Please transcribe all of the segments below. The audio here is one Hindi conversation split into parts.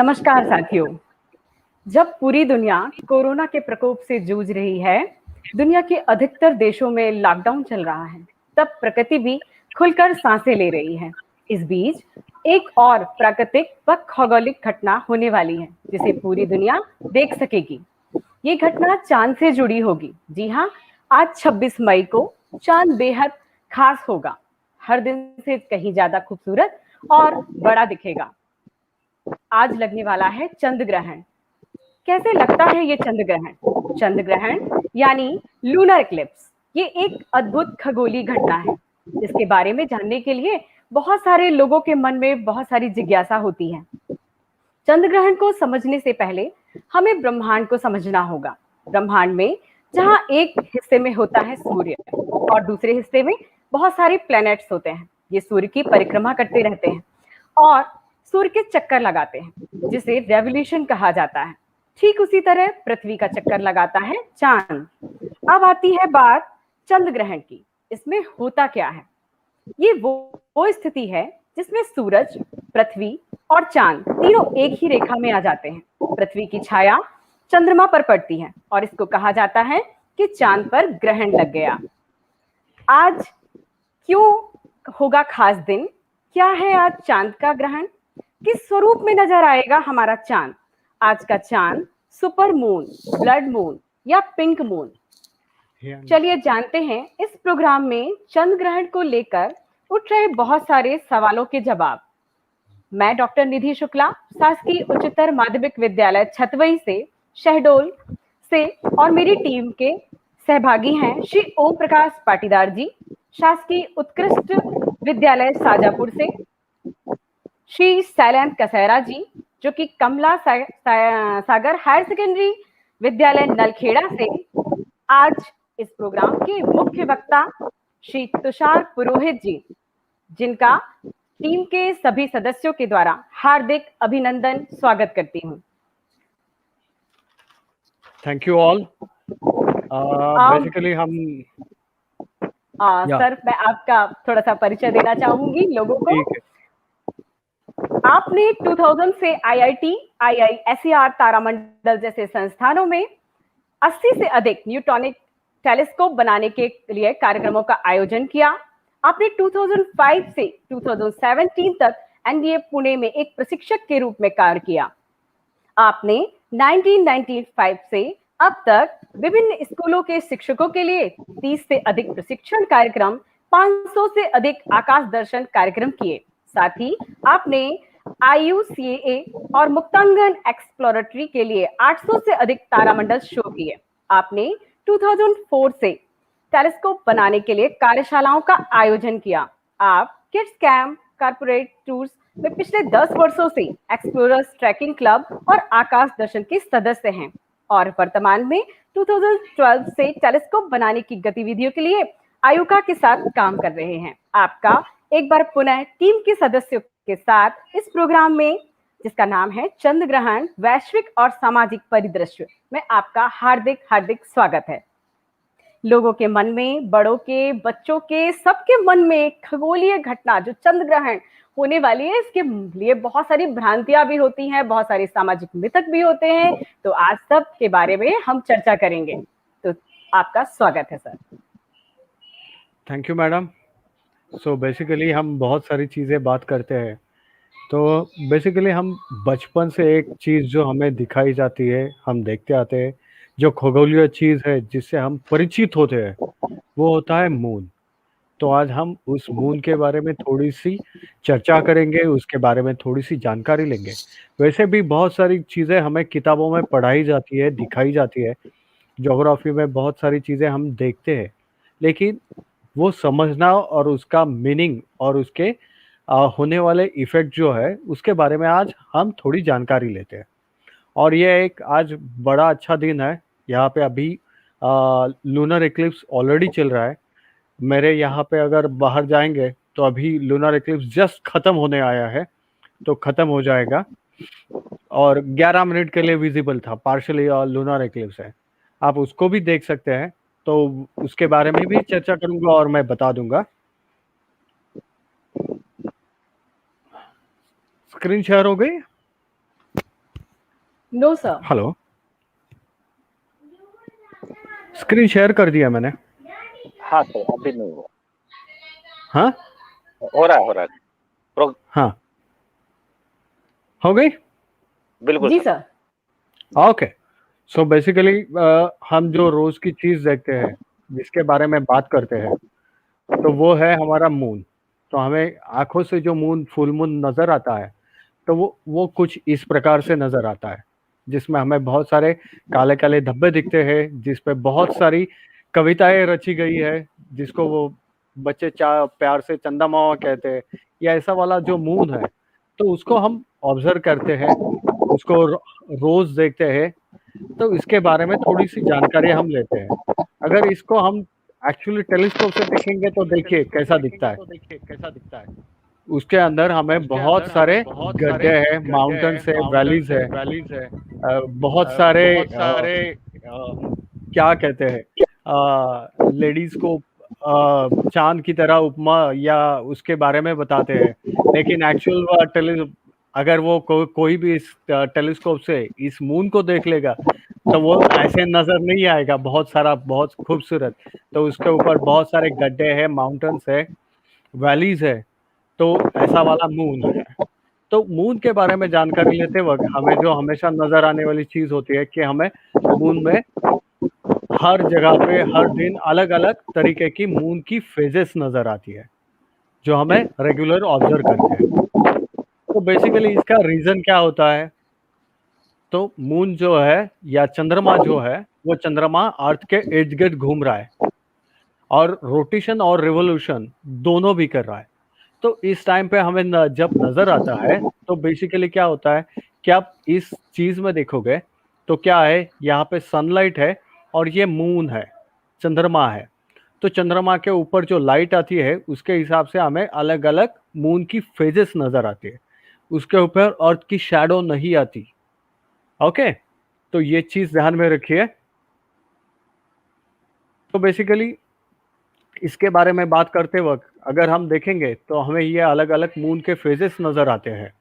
नमस्कार साथियों। जब पूरी दुनिया कोरोना के प्रकोप से जूझ रही है, दुनिया के अधिकतर देशों में लॉकडाउन चल रहा है, तब प्रकृति भी खुलकर सांसें ले रही है। इस बीच एक और प्राकृतिक व खगोलिक घटना होने वाली है, जिसे पूरी दुनिया देख सकेगी। ये घटना चांद से जुड़ी होगी। जी हाँ, आज 26 मई को चांद बेहद खास होगा, हर दिन से कहीं ज्यादा खूबसूरत और बड़ा दिखेगा। आज लगने वाला है चंद्र ग्रहण। कैसे लगता है ये चंद्र ग्रहण? चंद्र ग्रहण यानी लूनर इक्लिप्स, ये एक अद्भुत खगोलीय घटना है, जिसके बारे में जानने के लिए बहुत सारे लोगों के मन में बहुत सारी जिज्ञासा होती है। चंद्र ग्रहण को समझने से पहले हमें ब्रह्मांड को समझना होगा। ब्रह्मांड में जहां एक हिस्से में होता है सूर्य और दूसरे हिस्से में बहुत सारे प्लैनेट्स होते हैं। ये सूर्य की परिक्रमा करते रहते हैं और सूर्य के चक्कर लगाते हैं, जिसे रेवोल्यूशन कहा जाता है। ठीक उसी तरह पृथ्वी का चक्कर लगाता है चांद। अब आती है बात चंद्र ग्रहण की। इसमें होता क्या है? ये वो स्थिति है जिसमें सूरज, पृथ्वी और चांद तीनों एक ही रेखा में आ जाते हैं। पृथ्वी की छाया चंद्रमा पर पड़ती है और इसको कहा जाता है कि चांद पर ग्रहण लग गया। आज क्यों होगा खास दिन? क्या है आज चांद का ग्रहण? किस स्वरूप में नजर आएगा हमारा चांद? आज का चांद सुपर मून, ब्लड मून या पिंक मून? चलिए जानते हैं इस प्रोग्राम में चंद्र ग्रहण को लेकर उठ रहे बहुत सारे सवालों के जवाब। मैं डॉक्टर निधि शुक्ला, शासकीय उच्चतर माध्यमिक विद्यालय छतवई से, शहडोल से, और मेरी टीम के सहभागी हैं श्री ओम प्रकाश पाटीदार जी, शासकीय उत्कृष्ट विद्यालय शाजापुर से, श्री शैलेंद्र कसैरा जी, जो कि कमला सागर हायर सेकेंडरी विद्यालय नलखेड़ा से। आज इस प्रोग्राम के मुख्य वक्ता श्री तुषार पुरोहित जी, जिनका टीम के सभी सदस्यों के द्वारा हार्दिक अभिनंदन स्वागत करती हूँ। Thank you all. बेसिकली हम सर, मैं आपका थोड़ा सा परिचय देना चाहूंगी लोगों को। आपने 2000 से IIT, IISER, तारामंडल जैसे संस्थानों में 80 से अधिक न्यूटॉनिक टेलीस्कोप बनाने के लिए कार्यक्रमों का आयोजन किया। आपने 2005 से 2017 तक NDA पुणे में एक प्रशिक्षक के रूप में कार्य किया। आपने 1995 से अब तक विभिन्न स्कूलों के शिक्षकों के लिए 30 से अधिक प्रशिक्षण कार्यक्रम, 500 से अधिक आकाश दर्शन कार्यक्रम किए। साथ ही आपने IUCAA और मुक्तांगन एक्सप्लोरेटरी के लिए 800 से अधिक तारामंडल शो किए। आपने 2004 से टेलीस्कोप बनाने के लिए कार्यशालाओं का आयोजन किया। आप किड्स कैंप, कॉर्पोरेट टूर्स में पिछले 10 वर्षों से एक्सप्लोरर्स ट्रैकिंग क्लब और आकाश दर्शन के सदस्य हैं और वर्तमान में 2012 से टेलीस्कोप बनाने की गतिविधियों के लिए आयुका के साथ काम कर रहे हैं। आपका एक बार पुनः टीम के सदस्यों के साथ इस प्रोग्राम में, जिसका नाम है चंद्र ग्रहण वैश्विक और सामाजिक परिदृश्य, में आपका हार्दिक स्वागत है। लोगों के मन में, बड़ों के, बच्चों के, सबके मन में खगोलीय घटना जो चंद्र ग्रहण होने वाली है, इसके लिए बहुत सारी भ्रांतियां भी होती हैं, बहुत सारे सामाजिक मिथक भी होते हैं। तो आज सब के बारे में हम चर्चा करेंगे। तो आपका स्वागत है sir. Thank you madam. So basically हम बहुत सारी चीज़ें बात करते हैं। तो बेसिकली हम बचपन से एक चीज़ जो हमें दिखाई जाती है, हम देखते आते हैं, जो खगोलीय चीज़ है जिससे हम परिचित होते हैं, वो होता है मून। तो आज हम उस मून के बारे में थोड़ी सी चर्चा करेंगे, उसके बारे में थोड़ी सी जानकारी लेंगे। वैसे भी बहुत सारी चीज़ें हमें किताबों में पढ़ाई जाती है, दिखाई जाती है, ज्योग्राफी में बहुत सारी चीज़ें हम देखते हैं, लेकिन वो समझना और उसका मीनिंग और उसके होने वाले इफ़ेक्ट जो है, उसके बारे में आज हम थोड़ी जानकारी लेते हैं। और ये एक आज बड़ा अच्छा दिन है। यहाँ पे अभी लूनर इक्लिप्स ऑलरेडी चल रहा है। मेरे यहाँ पे अगर बाहर जाएंगे तो अभी लूनर इक्लिप्स जस्ट ख़त्म होने आया है, तो ख़त्म हो जाएगा और 11 मिनट के लिए विजिबल था, पार्शली लूनर इक्लिप्स है। आप उसको भी देख सकते हैं, तो उसके बारे में भी चर्चा करूंगा और मैं बता दूंगा। स्क्रीन शेयर हो गई? No sir. Hello, screen share कर दिया मैंने। हाँ सर, अभी नहीं हुआ। हाँ हो रहा है। प्रो- हाँ, हो गई। बिल्कुल जी sir. Sir. Okay, so basically हम जो रोज की चीज देखते हैं, जिसके बारे में बात करते हैं, तो वो है हमारा मून। तो हमें आंखों से जो मून, फुल मून नजर आता है, तो वो कुछ इस प्रकार से नजर आता है, जिसमें हमें बहुत सारे काले काले धब्बे दिखते हैं, जिस पे बहुत सारी कविताएं रची गई है, जिसको वो बच्चे चा प्यार से चंदा मामा कहते हैं, या ऐसा वाला जो मून है। तो उसको हम ऑब्जर्व करते हैं, उसको रोज देखते हैं। तो इसके बारे में थोड़ी सी जानकारी हम लेते हैं। अगर इसको हम एक्चुअली टेलीस्कोप से देखेंगे तो देखिए कैसा दिखता है। उसके अंदर हमें बहुत सारे गड्ढे हैं, माउंटेन्स है, वैलीज है, बहुत सारे क्या कहते हैं, लेडीज को चांद की तरह उपमा या उसके बारे में बताते हैं। लेकिन एक्चुअल अगर वो कोई भी इस टेलीस्कोप से इस मून को देख लेगा, तो वो ऐसे नजर नहीं आएगा, बहुत सारा, बहुत खूबसूरत। तो उसके ऊपर बहुत सारे गड्ढे हैं, माउंटेन्स है, वैलीज है। तो ऐसा वाला मून है। तो मून के बारे में जानकारी लेते वक्त हमें जो हमेशा नजर आने वाली चीज होती है कि हमें मून में हर जगह पे हर दिन अलग अलग तरीके की मून की फेजेस नजर आती है, जो हमें रेगुलर ऑब्जर्व करते हैं। तो बेसिकली इसका रीजन क्या होता है? तो मून जो है या चंद्रमा जो है, वो चंद्रमा अर्थ के इर्द गिर्द घूम रहा है, और रोटेशन और रिवोल्यूशन दोनों भी कर रहा है। तो इस टाइम पे हमें जब नजर आता है, तो बेसिकली क्या होता है कि आप इस चीज में देखोगे तो क्या है, यहाँ पे सनलाइट है और ये मून है, चंद्रमा है। तो चंद्रमा के ऊपर जो लाइट आती है, उसके हिसाब से हमें अलग अलग मून की फेजेस नजर आती है। उसके ऊपर अर्थ की शैडो नहीं आती। ओके, तो ये चीज ध्यान में रखिए। तो बेसिकली इसके बारे में बात करते वक्त अगर हम देखेंगे तो हमें ये अलग अलग मून के फेजेस नजर आते हैं।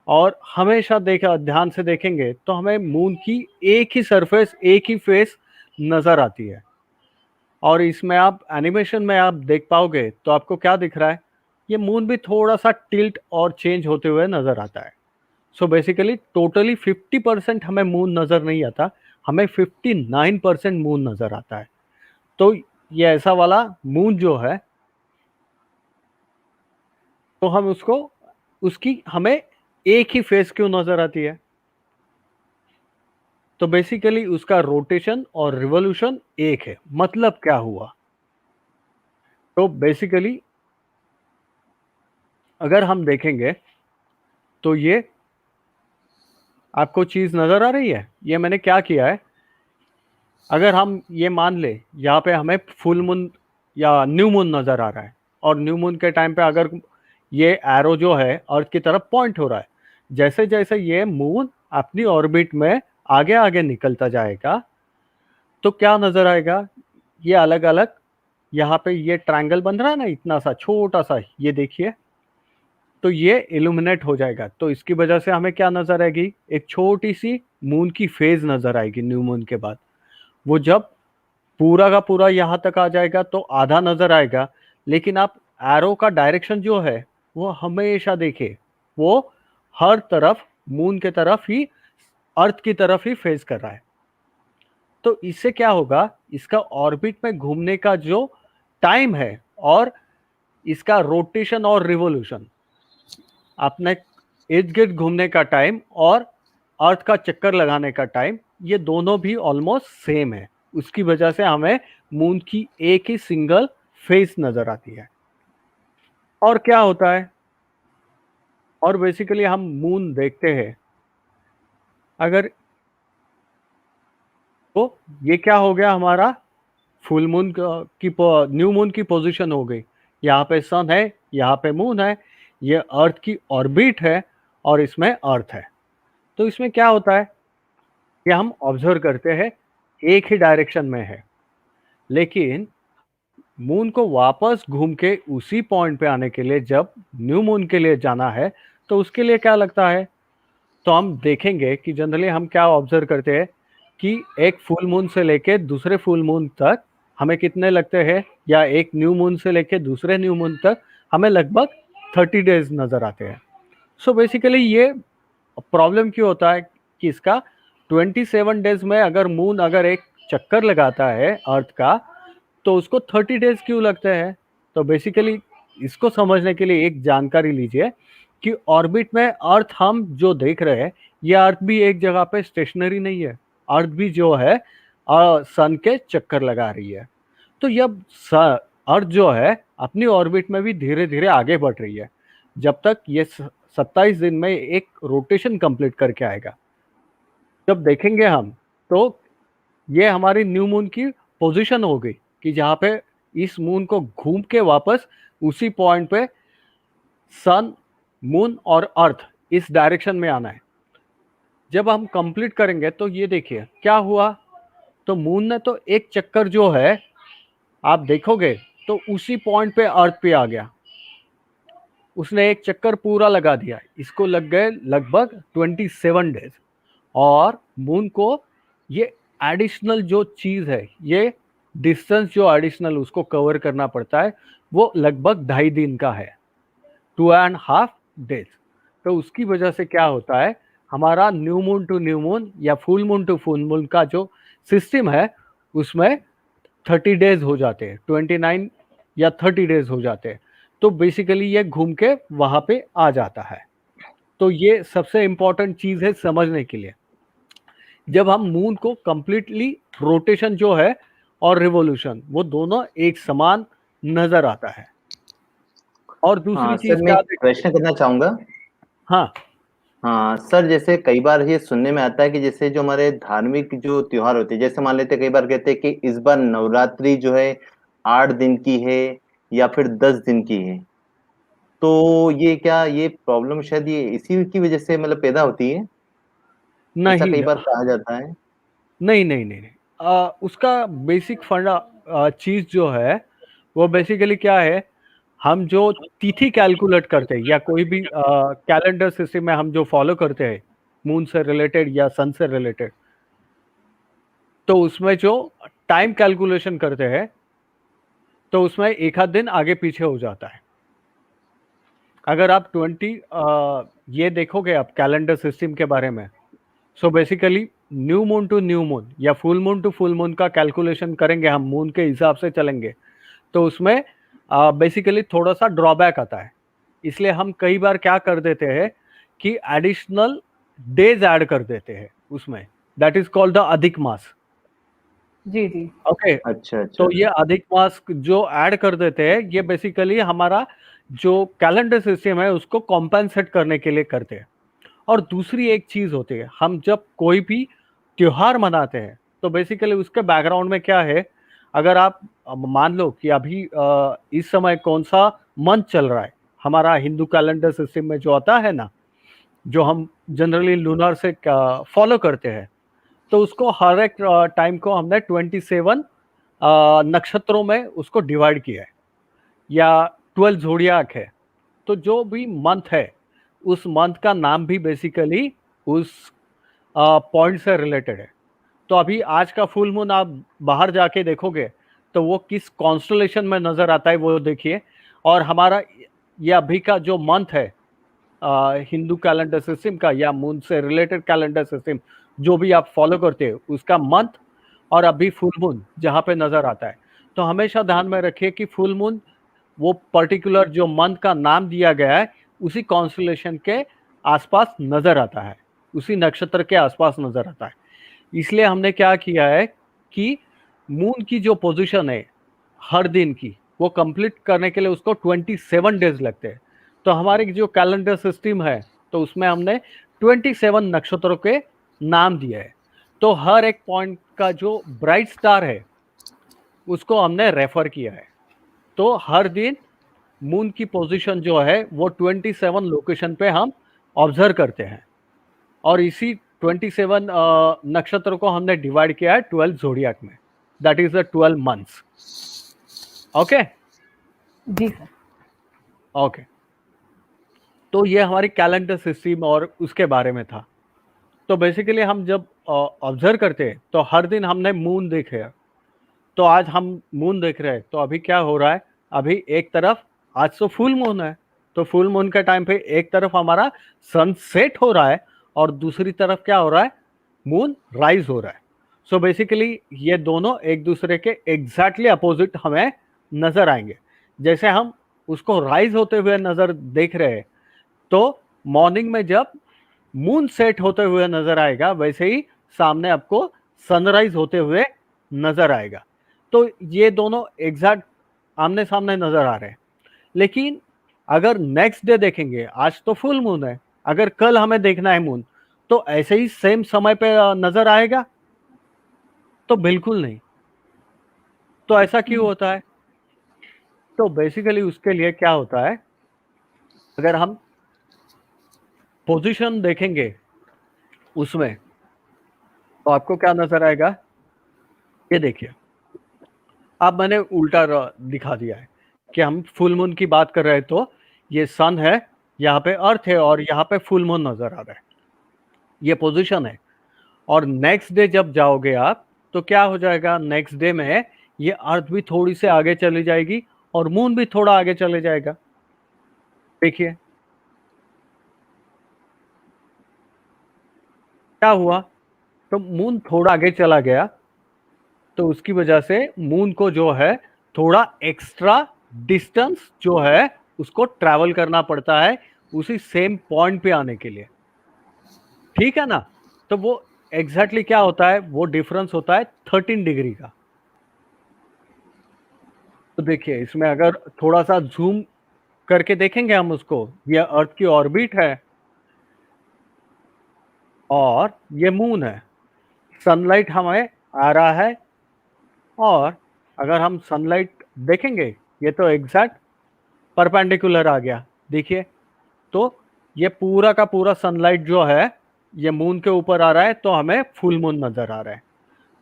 और हमेशा देखा, ध्यान से देखेंगे तो हमें मून की एक ही सरफेस, एक ही फेस नजर आती है। और इसमें आप एनिमेशन में आप देख पाओगे तो आपको क्या दिख रहा है, ये मून भी थोड़ा सा टिल्ट और चेंज होते हुए नजर आता है। सो बेसिकली टोटली 50% हमें मून नजर नहीं आता, हमें 59% मून नजर आता है। तो ये ऐसा वाला मून जो है, तो हम उसको, उसकी हमें एक ही फेस क्यों नजर आती है? तो बेसिकली उसका रोटेशन और रिवोल्यूशन एक है। मतलब क्या हुआ? तो बेसिकली अगर हम देखेंगे तो ये आपको चीज नजर आ रही है, ये मैंने क्या किया है। अगर हम ये मान ले यहाँ पे हमें फुल मून या न्यू मून नजर आ रहा है, और न्यू मून के टाइम पे अगर ये एरो जो है अर्थ की तरफ पॉइंट हो रहा है, जैसे जैसे ये मून अपनी ऑर्बिट में आगे आगे निकलता जाएगा, तो क्या नजर आएगा, ये अलग अलग यहाँ पे ये ट्रायंगल बन रहा है ना, इतना सा छोटा सा, ये देखिए। तो ये इल्यूमिनेट हो जाएगा। तो इसकी वजह से हमें क्या नजर आएगी, एक छोटी सी मून की फेज नजर आएगी न्यू मून के बाद। वो जब पूरा का पूरा यहाँ तक आ जाएगा तो आधा नजर आएगा। लेकिन आप एरो का डायरेक्शन जो है वो हमेशा देखिए, वो हर तरफ मून के तरफ ही, अर्थ की तरफ ही फेस कर रहा है। तो इससे क्या होगा, इसका ऑर्बिट में घूमने का जो टाइम है और इसका रोटेशन और रिवोल्यूशन, अपने इर्द गिर्द घूमने का टाइम और अर्थ का चक्कर लगाने का टाइम, ये दोनों भी ऑलमोस्ट सेम है। उसकी वजह से हमें मून की एक ही सिंगल फेस नजर आती है। और क्या होता है, और बेसिकली हम मून देखते हैं, अगर, तो ये क्या हो गया हमारा, फुल मून की न्यू मून की पोजीशन हो गई। यहाँ पे सन है, यहाँ पे मून है, ये अर्थ की ऑर्बिट है, और इसमें अर्थ है। तो इसमें क्या होता है कि हम ऑब्जर्व करते हैं एक ही डायरेक्शन में है, लेकिन मून को वापस घूम के उसी पॉइंट पे आने के लिए, जब न्यू मून के लिए जाना है, तो उसके लिए क्या लगता है, तो हम देखेंगे कि जनरली हम क्या ऑब्जर्व करते हैं कि एक फुल मून से लेके दूसरे फुल मून तक हमें कितने लगते हैं, या एक न्यू मून से लेके दूसरे न्यू मून तक हमें लगभग 30 डेज नजर आते हैं। सो बेसिकली ये प्रॉब्लम क्यों होता है कि इसका 27 डेज में अगर मून अगर एक चक्कर लगाता है अर्थ का, तो उसको 30 डेज क्यों लगते हैं? तो बेसिकली इसको समझने के लिए एक जानकारी लीजिए कि ऑर्बिट में अर्थ हम जो देख रहे हैं, ये अर्थ भी एक जगह पे स्टेशनरी नहीं है। अर्थ भी जो है सन के चक्कर लगा रही है। तो जब अर्थ जो है अपनी ऑर्बिट में भी धीरे धीरे आगे बढ़ रही है, जब तक ये 27 दिन में एक रोटेशन कंप्लीट करके आएगा। जब देखेंगे हम, तो ये हमारी न्यू मून की पोजीशन हो गई कि जहाँ पे इस मून को घूम के वापस उसी पॉइंट पे सन, मून और अर्थ इस डायरेक्शन में आना है। जब हम कंप्लीट करेंगे तो ये देखिए क्या हुआ। तो मून ने तो एक चक्कर जो है आप देखोगे तो उसी पॉइंट पे अर्थ पे आ गया, उसने एक चक्कर पूरा लगा दिया। इसको लग गए लगभग 27 डेज। और मून को ये एडिशनल जो चीज है, ये डिस्टेंस जो एडिशनल उसको कवर करना पड़ता है, वो लगभग 2.5 दिन का है, 2.5 डेज। तो उसकी वजह से क्या होता है, हमारा new moon to new moon या full moon to full moon का जो सिस्टम है उसमें 30 डेज हो जाते हैं, 29 या 30 डेज हो जाते हैं। तो बेसिकली ये घूम के वहां पे आ जाता है। तो ये सबसे इंपॉर्टेंट चीज है समझने के लिए। जब हम मून को कंप्लीटली रोटेशन जो है और रिवॉल्यूशन, वो दोनों एक समान नजर आता है। और दूसरी हाँ चीज सर, मैं क्या एक प्रश्न करना चाहूंगा। हाँ हाँ सर, जैसे कई बार ये सुनने में आता है कि जैसे जो हमारे धार्मिक जो त्योहार होते हैं, जैसे मान लेते हैं कई बार कहते हैं कि इस बार नवरात्रि जो है 8 दिन की है या फिर 10 दिन की है। तो ये क्या, ये प्रॉब्लम शायद ये इसी की वजह से मतलब पैदा होती है, ऐसा नहीं कई बार कहा जाता है। नहीं नहीं नहीं, नहीं। उसका बेसिक फंडा चीज जो है वो बेसिकली क्या है, हम जो तिथि कैलकुलेट करते हैं या कोई भी कैलेंडर सिस्टम में हम जो फॉलो करते हैं मून से रिलेटेड या सन से रिलेटेड, तो उसमें जो टाइम कैलकुलेशन करते हैं तो उसमें एक आध दिन आगे पीछे हो जाता है। अगर आप ये देखोगे आप कैलेंडर सिस्टम के बारे में, so basically new moon to new moon या full moon to full moon का कैलकुलेशन करेंगे, हम मून के हिसाब से चलेंगे, तो उसमें बेसिकली थोड़ा सा ड्रॉबैक आता है। इसलिए हम कई बार क्या कर देते हैं कि एडिशनल डेज ऐड कर देते हैं उसमें, दैट इज कॉल्ड द अधिक मास। जी जी। ओके अच्छा तो ये अधिक मास जो ऐड कर देते हैं, ये बेसिकली हमारा जो कैलेंडर सिस्टम है उसको कॉम्पेंसेट करने के लिए करते हैं। और दूसरी एक चीज होती है, हम जब कोई भी त्योहार मनाते हैं तो बेसिकली उसके बैकग्राउंड में क्या है, अगर आप मान लो कि अभी इस समय कौन सा मंथ चल रहा है, हमारा हिंदू कैलेंडर सिस्टम में जो आता है ना, जो हम जनरली लूनर से फॉलो करते हैं, तो उसको हर एक टाइम को हमने 27 नक्षत्रों में उसको डिवाइड किया है, या 12 जोडियाक है। तो जो भी मंथ है उस मंथ का नाम भी बेसिकली उस पॉइंट से रिलेटेड है। तो अभी आज का फुल मून आप बाहर जाके देखोगे तो वो किस कॉन्स्टलेशन में नजर आता है वो देखिए। और हमारा ये अभी का जो मंथ है हिंदू कैलेंडर सिस्टम का या मून से रिलेटेड कैलेंडर सिस्टम जो भी आप फॉलो करते हो उसका मंथ और अभी फुल मून जहाँ पे नजर आता है, तो हमेशा ध्यान में रखिए कि फुल मून वो पर्टिकुलर जो मंथ का नाम दिया गया है उसी कॉन्स्टलेशन के आसपास नजर आता है, उसी नक्षत्र के आसपास नजर आता है। इसलिए हमने क्या किया है कि मून की जो पोजीशन है हर दिन की, वो कंप्लीट करने के लिए उसको 27 डेज लगते हैं। तो हमारे जो कैलेंडर सिस्टम है तो उसमें हमने 27 नक्षत्रों के नाम दिए है। तो हर एक पॉइंट का जो ब्राइट स्टार है उसको हमने रेफर किया है। तो हर दिन मून की पोजीशन जो है वो 27 लोकेशन पे हम ऑब्जर्व करते हैं, और इसी 27 नक्षत्र को हमने डिवाइड किया है 12 जोडियाक में, that is the 12 months. Okay जी सर। ओके, तो ये हमारी कैलेंडर सिस्टम और उसके बारे में था। तो बेसिकली हम जब ऑब्जर्व करते हैं तो हर दिन हमने मून देखे है, तो आज हम मून देख रहे हैं, तो अभी क्या हो रहा है, अभी एक तरफ आज तो फुल मून है, तो फुल मून के टाइम पे एक तरफ हमारा सनसेट हो रहा है और दूसरी तरफ क्या हो रहा है, मून राइज हो रहा है। सो बेसिकली ये दोनों एक दूसरे के एग्जैक्टली अपोजिट हमें नजर आएंगे। जैसे हम उसको राइज होते हुए नजर देख रहे हैं, तो मॉर्निंग में जब मून सेट होते हुए नजर आएगा, वैसे ही सामने आपको सनराइज होते हुए नजर आएगा। तो ये दोनों एग्जैक्ट आमने सामने नजर आ रहे हैं। लेकिन अगर नेक्स्ट डे देखेंगे, आज तो फुल मून है, अगर कल हमें देखना है मून, तो ऐसे ही सेम समय पे नजर आएगा? तो बिल्कुल नहीं। तो ऐसा क्यों होता है? तो बेसिकली उसके लिए क्या होता है, अगर हम पोजीशन देखेंगे उसमें, तो आपको क्या नजर आएगा, ये देखिए, अब मैंने उल्टा दिखा दिया है कि हम फुल मून की बात कर रहे हैं, तो ये सन है, यहाँ पे अर्थ है और यहाँ पे फुल मून नजर आ रहा है, ये पोजीशन है। और नेक्स्ट डे जब जाओगे आप, तो क्या हो जाएगा, नेक्स्ट डे में ये अर्थ भी थोड़ी से आगे चली जाएगी और मून भी थोड़ा आगे चले जाएगा। देखिए क्या हुआ, तो मून थोड़ा आगे चला गया, तो उसकी वजह से मून को जो है थोड़ा एक्स्ट्रा डिस्टेंस जो है उसको ट्रैवल करना पड़ता है उसी सेम पॉइंट पे आने के लिए, ठीक है ना। तो वो एग्जैक्टली क्या होता है, वो डिफरेंस होता है 13 डिग्री का। तो देखिए इसमें अगर थोड़ा सा जूम करके देखेंगे हम उसको, ये अर्थ की ऑर्बिट है और ये मून है, सनलाइट हमें आ रहा है, और अगर हम सनलाइट देखेंगे, ये तो एग्जैक्ट परपेंडिकुलर आ गया, देखिए। तो ये पूरा का पूरा सनलाइट जो है ये मून के ऊपर आ रहा है, तो हमें फुल मून नजर आ रहा है।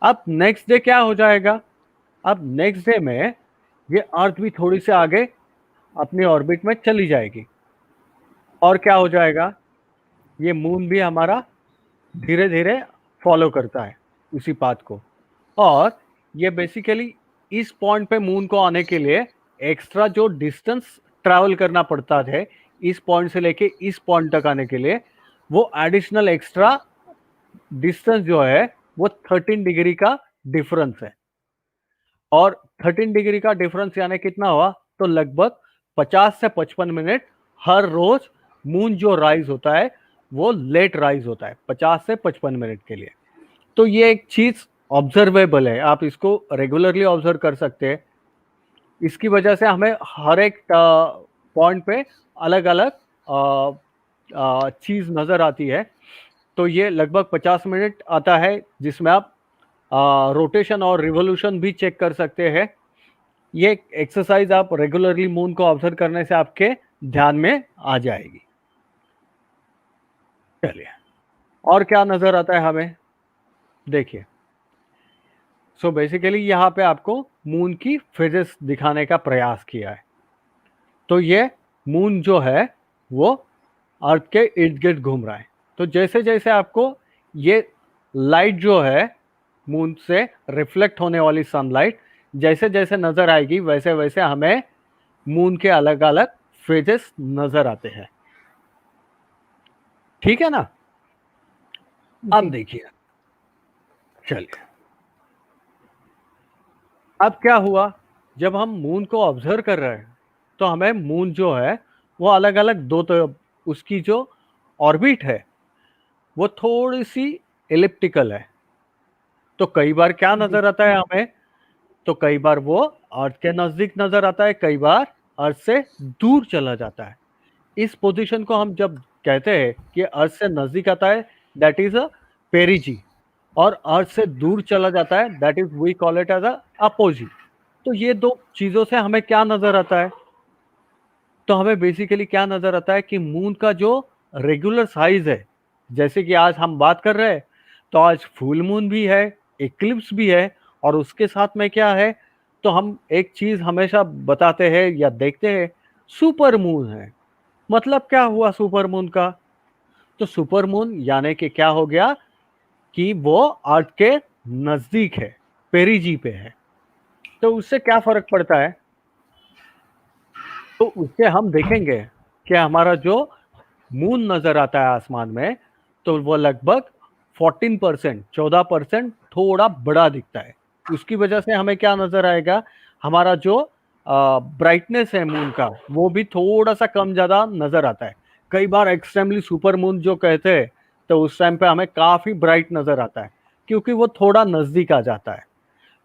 अब नेक्स्ट डे क्या हो जाएगा, अब नेक्स्ट डे में ये अर्थ भी थोड़ी से आगे अपनी ऑर्बिट में चली जाएगी, और क्या हो जाएगा, ये मून भी हमारा धीरे धीरे फॉलो करता है उसी पाथ को, और ये बेसिकली इस पॉइंट पे मून को आने के लिए एक्स्ट्रा जो डिस्टेंस ट्रैवल करना पड़ता है इस पॉइंट से लेके इस पॉइंट तक आने के लिए, वो एडिशनल एक्स्ट्रा डिस्टेंस जो है वो 13 डिग्री का डिफरेंस है। और 13 डिग्री का डिफरेंस यानी कितना हुआ, तो लगभग 50 से 55 मिनट हर रोज मून जो राइज होता है वो लेट राइज होता है 50 से 55 मिनट के लिए। तो ये एक चीज ऑब्जर्वेबल है, आप इसको रेगुलरली ऑब्जर्व कर सकते हैं। इसकी वजह से हमें हर एक पॉइंट पे अलग अलग चीज नजर आती है। तो ये लगभग 50 मिनट आता है, जिसमें आप रोटेशन और रिवोल्यूशन भी चेक कर सकते हैं। ये एक्सरसाइज आप रेगुलरली मून को ऑब्जर्व करने से आपके ध्यान में आ जाएगी। चलिए और क्या नजर आता है हमें, देखिए। सो बेसिकली यहाँ पे आपको मून की फेजेस दिखाने का प्रयास किया है। तो ये मून जो है वो अर्थ के इर्द गिर्द घूम रहा है। तो जैसे जैसे आपको ये लाइट जो है मून से रिफ्लेक्ट होने वाली सनलाइट जैसे जैसे नजर आएगी, वैसे वैसे हमें मून के अलग अलग फेजेस नजर आते हैं, ठीक है ना। अब देखिए, चलिए अब क्या हुआ, जब हम मून को ऑब्जर्व कर रहे हैं तो हमें मून जो है वो अलग अलग दो, तो उसकी जो ऑर्बिट है वो थोड़ी सी एलिप्टिकल है। तो कई बार क्या नजर आता है हमें, तो कई बार वो अर्थ के नजदीक नजर आता है, कई बार अर्थ से दूर चला जाता है। इस पोजीशन को हम जब कहते हैं कि अर्थ से नजदीक आता है, दैट इज अ पेरिजी, और अर्थ से दूर चला जाता है, that is we call it as a apogee. तो ये दो चीजों से हमें क्या नजर आता है, तो हमें बेसिकली क्या नजर आता है कि मून का जो रेगुलर साइज है, जैसे कि आज हम बात कर रहे हैं, तो आज फुल मून भी है, इक्लिप्स भी है, और उसके साथ में क्या है, तो हम एक चीज हमेशा बताते हैं या देखते हैं, सुपर मून है। मतलब क्या हुआ सुपर मून का, तो सुपर मून यानी कि क्या हो गया कि वो अर्थ के नजदीक है, पेरिजी पे है। तो उससे क्या फर्क पड़ता है? तो उससे हम देखेंगे कि हमारा जो मून नजर आता है आसमान में, तो वो लगभग 14%, 14% थोड़ा बड़ा दिखता है। उसकी वजह से हमें क्या नजर आएगा, हमारा जो ब्राइटनेस है मून का वो भी थोड़ा सा कम ज्यादा नजर आता है। कई बार एक्सट्रीमली सुपर मून जो कहते हैं तो उस टाइम पे हमें काफी ब्राइट नजर आता है क्योंकि वो थोड़ा नजदीक आ जाता है।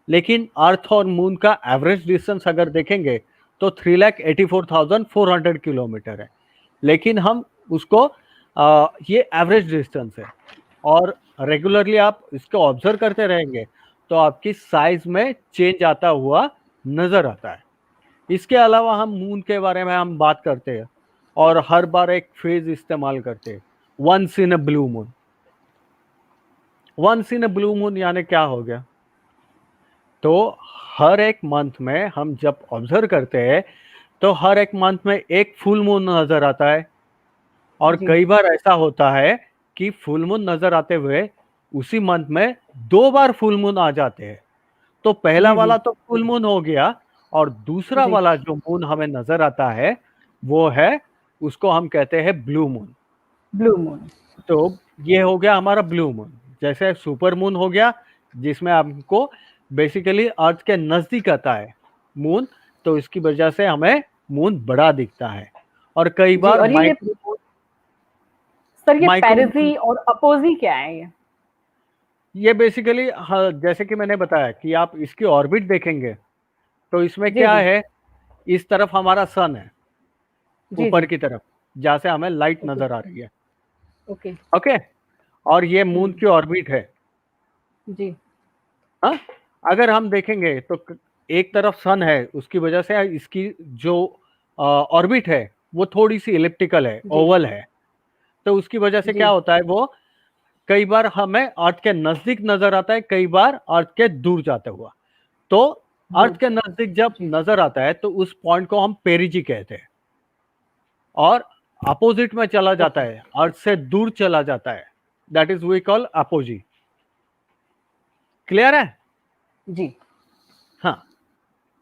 लेकिन अर्थ और मून का एवरेज डिस्टेंस अगर देखेंगे तो 3,84,400 किलोमीटर है। लेकिन हम उसको ये एवरेज डिस्टेंस है, और रेगुलरली आप इसको ऑब्जर्व करते रहेंगे तो आपकी साइज में चेंज आता हुआ नजर आता है। इसके अलावा हम मून के बारे में हम बात करते हैं और हर बार एक फ्रेज इस्तेमाल करते हैं, once in a blue moon. Once in a blue moon यानी क्या हो गया? तो हर एक मंथ में हम जब ऑब्जर्व करते हैं तो हर एक मंथ में एक फुल मून नजर आता है, और जी। कई बार ऐसा होता है कि फुल मून नजर आते हुए उसी मंथ में 2 बार फुल मून आ जाते हैं। तो पहला जी, जी, वाला तो फुल मून हो गया, और दूसरा जी। वाला जो मून हमें नजर आता है वो है, उसको हम कहते हैं ब्लू मून। Blue moon. तो ये हो गया हमारा ब्लू मून। जैसे सुपर मून हो गया जिसमें आपको बेसिकली अर्थ के नजदीक आता है मून, तो इसकी वजह से हमें मून बड़ा दिखता है। और कई जी, बार और ये माइक्रो सर ये माइक्रो पेरिजी और अपोजी क्या है ये? ये बेसिकली, हाँ, जैसे कि मैंने बताया कि आप इसकी ऑर्बिट देखेंगे तो इसमें जी, क्या जी। है, इस तरफ हमारा सन है, जी, ऊपर जी। की तरफ जहाँ से हमें लाइट ओके, नजर आ रही है। ओके। ओके, और ये मून हुँ। की ऑर्बिट है। जी, हाँ, अगर हम देखेंगे तो एक तरफ सन है, उसकी वजह से इसकी जो ऑर्बिट है वो थोड़ी सी इलिप्टिकल है, जी, ओवल है। तो उसकी वजह से क्या जी। होता है, वो कई बार हमें अर्थ के नजदीक नजर आता है, कई बार अर्थ के दूर जाता हुआ। तो अर्थ दूर। के नजदीक जब जी, नजर आता है तो उस पॉइंट को हम पेरिजी कहते हैं, और अपोजिट में चला जाता ओके। है, अर्थ से दूर चला जाता है, that is we call apogee. Clear है? जी। हाँ।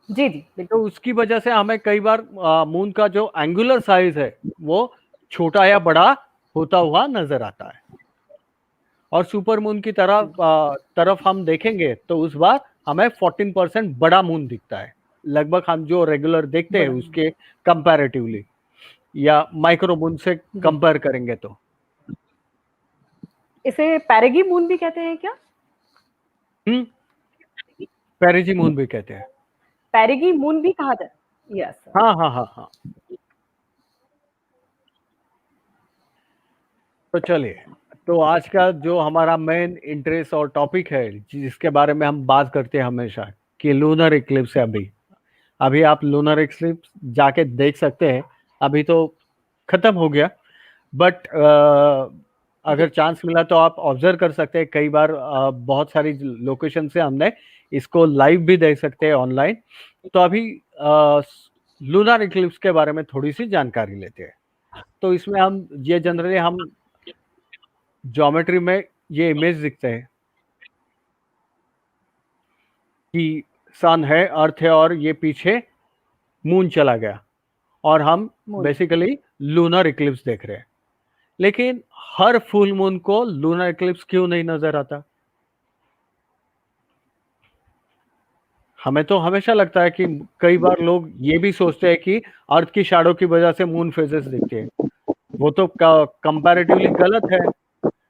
जी, जी, तो बिल्कुल। उसकी वजह से हमें कई बार मून का जो एंगुलर साइज है वो छोटा या बड़ा होता हुआ नजर आता है। और सुपर मून की तरफ हम देखेंगे तो उस बार हमें 14% बड़ा मून दिखता है, लगभग हम जो रेगुलर देखते हैं बड़ा। उसके कंपैरेटिवली, या माइक्रो मून से जी। कंपेयर करेंगे तो। इसे पेरिगी मून भी कहते हैं क्या? हम्म, पेरिजी मून भी कहते हैं। पेरिगी मून भी कहा जाता यस सर। हाँ हाँ हाँ हाँ। तो चलिए, तो आज का जो हमारा मेन इंटरेस्ट और टॉपिक है जिसके बारे में हम बात करते हैं हमेशा, कि लूनर इक्लिप्स है। अभी अभी आप लूनर इक्लिप्स जाके देख सकते हैं, अभी तो खत्म हो गया, बट अगर जी, चांस मिला तो आप ऑब्जर्व कर सकते हैं। कई बार बहुत सारी लोकेशन से हमने इसको लाइव भी देख सकते हैं ऑनलाइन। तो अभी लूनर इक्लिप्स के बारे में थोड़ी सी जानकारी लेते हैं। तो इसमें हम ये जनरली हम ज्योमेट्री में ये इमेज दिखते हैं कि सन है, अर्थ है, और ये पीछे मून चला गया, और हम मून। बेसिकली लूनर इक्लिप्स देख रहे हैं। लेकिन हर फुल मून को लूनर इक्लिप्स क्यों नहीं नजर आता? हमें तो हमेशा लगता है कि कई बार लोग ये भी सोचते हैं कि अर्थ की शैडो की वजह से मून फेजेस दिखते हैं। वो तो कंपैरेटिवली गलत है।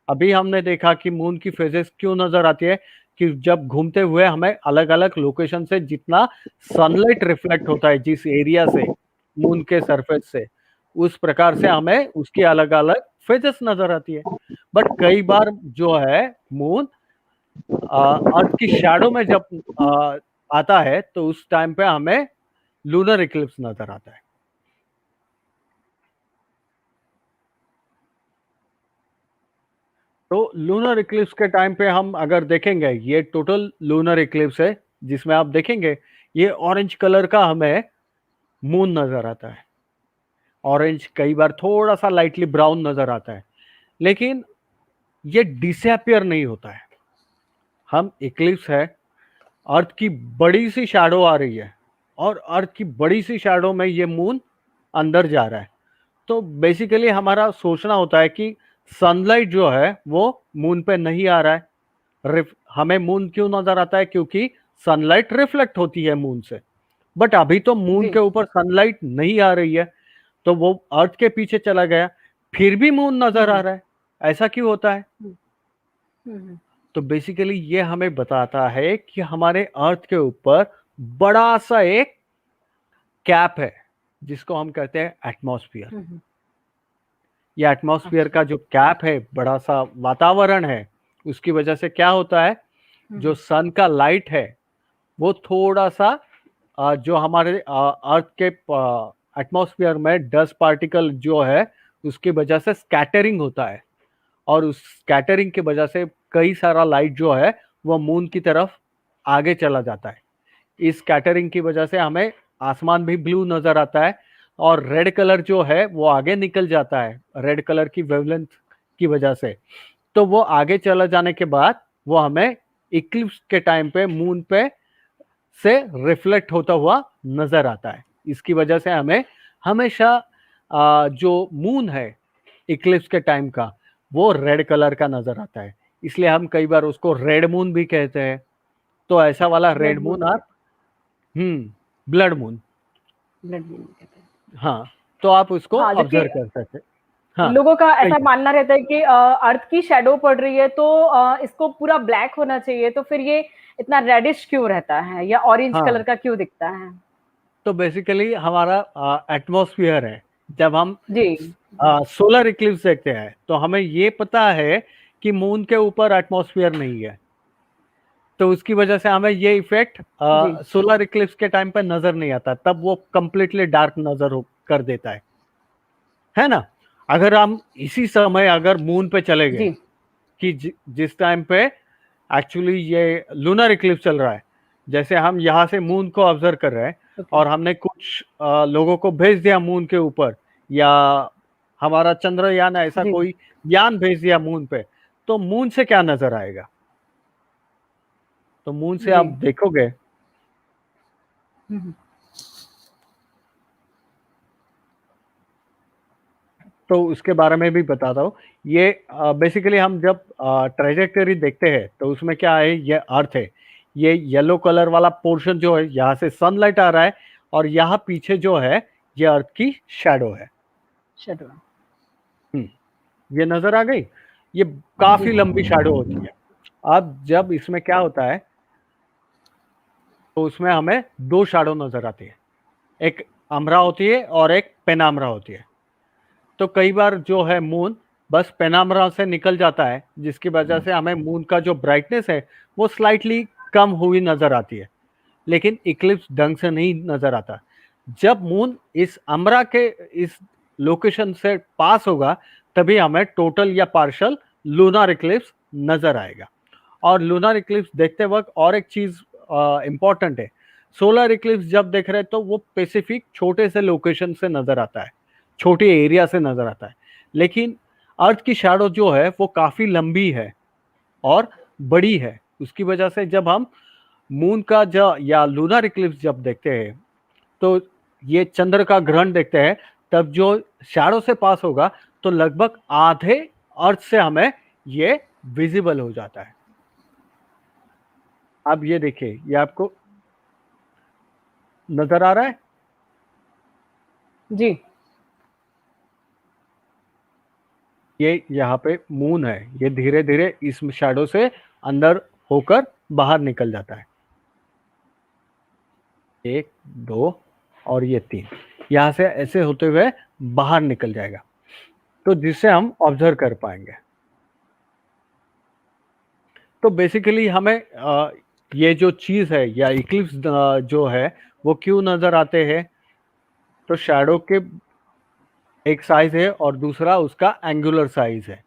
अभी हमने देखा कि मून की फेजेस क्यों नजर आती है, कि जब घूमते हुए हमें अलग अलग लोकेशन से जितना सनलाइट रिफ्लेक्ट होता है जिस एरिया से, मून के सरफेस से, उस प्रकार से हमें उसकी अलग अलग फेजेस नजर आती है। बट कई बार जो है मून अर्थ की शैडो में जब आता है तो उस टाइम पे हमें लूनर इक्लिप्स नजर आता है। तो लूनर इक्लिप्स के टाइम पे हम अगर देखेंगे, ये टोटल लूनर इक्लिप्स है जिसमें आप देखेंगे ये ऑरेंज कलर का हमें मून नजर आता है। ऑरेंज, कई बार थोड़ा सा लाइटली ब्राउन नजर आता है। लेकिन ये डिसअपियर नहीं होता है। हम इक्लिप्स है, अर्थ की बड़ी सी शैडो आ रही है और अर्थ की बड़ी सी शैडो में ये मून अंदर जा रहा है। तो बेसिकली हमारा सोचना होता है कि सनलाइट जो है वो मून पे नहीं आ रहा है। हमें मून क्यों नजर आता है? क्योंकि सनलाइट रिफ्लेक्ट होती है मून से। बट अभी तो मून जी। के ऊपर सनलाइट नहीं आ रही है, तो वो अर्थ के पीछे चला गया, फिर भी मून नजर आ रहा है। ऐसा क्यों होता है? तो बेसिकली ये हमें बताता है कि हमारे अर्थ के ऊपर बड़ा सा एक कैप है जिसको हम कहते हैं एटमॉस्फेयर। ये एटमॉस्फेयर का जो कैप है, बड़ा सा वातावरण है, उसकी वजह से क्या होता है, जो सन का लाइट है वो थोड़ा सा जो हमारे अर्थ के एटमॉस्फेयर में डस्ट पार्टिकल जो है उसकी वजह से स्कैटरिंग होता है, और उस स्कैटरिंग की वजह से कई सारा लाइट जो है वो मून की तरफ आगे चला जाता है। इस स्कैटरिंग की वजह से हमें आसमान भी ब्लू नजर आता है, और रेड कलर जो है वो आगे निकल जाता है रेड कलर की वेवलेंथ की वजह से। तो वो आगे चला जाने के बाद वो हमें इक्लिप्स के टाइम पे मून पे से रिफ्लेक्ट होता हुआ नजर आता है। इसकी वजह से हमें हमेशा जो मून है इक्लिप्स के टाइम का वो रेड कलर का नजर आता है, इसलिए हम कई बार उसको रेड मून भी कहते हैं। तो ऐसा वाला रेड मून और ब्लड मून, कहते हैं। हाँ, तो आप उसको हाँ, ऑब्जर्व जबकि कर सकते हैं। हाँ, लोगों का सही ऐसा है। मानना रहता है कि अर्थ की शैडो पड़ रही है तो इसको पूरा ब्लैक होना चाहिए, तो फिर ये इतना रेडिश क्यों रहता है या ऑरेंज हाँ, कलर का क्यों दिखता है? तो बेसिकली हमारा एटमॉस्फेयर है। जब हम जी। सोलर इक्लिप्स देखते हैं तो हमें ये पता है कि मून के ऊपर एटमॉस्फेयर नहीं है, तो उसकी वजह से हमें ये इफेक्ट जी। सोलर इक्लिप्स के टाइम पे नजर नहीं आता, तब वो कंप्लीटली डार्क नजर कर देता है ना। अगर हम इसी समय अगर मून पे चले गए जी। कि जिस टाइम पे एक्चुअली ये लूनर इक्लिप्स चल रहा है, जैसे हम यहाँ से मून को ऑब्जर्व कर रहे हैं ओके। और हमने कुछ लोगों को भेज दिया मून के ऊपर, या हमारा चंद्रयान ऐसा जी। कोई यान भेज दिया मून पे, तो मून से क्या नजर आएगा? तो मून से जी। आप देखोगे हम्म। तो उसके बारे में भी बताता हूँ। ये बेसिकली हम जब ट्रेजेक्टरी देखते हैं तो उसमें क्या है, ये अर्थ है, ये येलो कलर वाला पोर्शन जो है यहाँ से सनलाइट आ रहा है, और यहाँ पीछे जो है ये अर्थ की शैडो है। शैडो। ये नजर आ गई। ये काफी लंबी शैडो होती है। अब जब इसमें क्या होता है तो उसमें हमें दो शैडो नजर आती है, एक अम्रा होती है और एक पेनाम्रा होती है। तो कई बार जो है मून बस पेनाम्रा से निकल जाता है, जिसकी वजह से हमें मून का जो ब्राइटनेस है वो स्लाइटली कम हुई नजर आती है, लेकिन इक्लिप्स ढंग से नहीं नजर आता। जब मून इस अम्रा के इस लोकेशन से पास होगा तभी हमें टोटल या पार्शियल लूनर इक्लिप्स नजर आएगा। और लूनर इक्लिप्स देखते वक्त और एक चीज इंपॉर्टेंट है, सोलर इक्लिप्स जब देख रहे हैं तो वो स्पेसिफिक छोटे से लोकेशन से नजर आता है, छोटे एरिया से नजर आता है, लेकिन अर्थ की शैडो जो है वो काफी लंबी है और बड़ी है। उसकी वजह से जब हम मून का जो या लूनर इक्लिप्स जब देखते हैं तो ये चंद्र का ग्रहण देखते हैं, तब जो शैडो से पास होगा तो लगभग आधे अर्थ से हमें ये विजिबल हो जाता है। अब ये देखिए, ये आपको नजर आ रहा है? जी। ये यहाँ पे मून है, ये धीरे धीरे इस शैडो से अंदर होकर बाहर निकल जाता है। 1 2 और ये 3, यहाँ से ऐसे होते हुए बाहर निकल जाएगा, तो जिससे हम ऑब्जर्व कर पाएंगे। तो बेसिकली हमें ये जो चीज है या इक्लिप्स जो है वो क्यों नजर आते हैं, तो शैडो के एक साइज है और दूसरा उसका एंगुलर साइज है,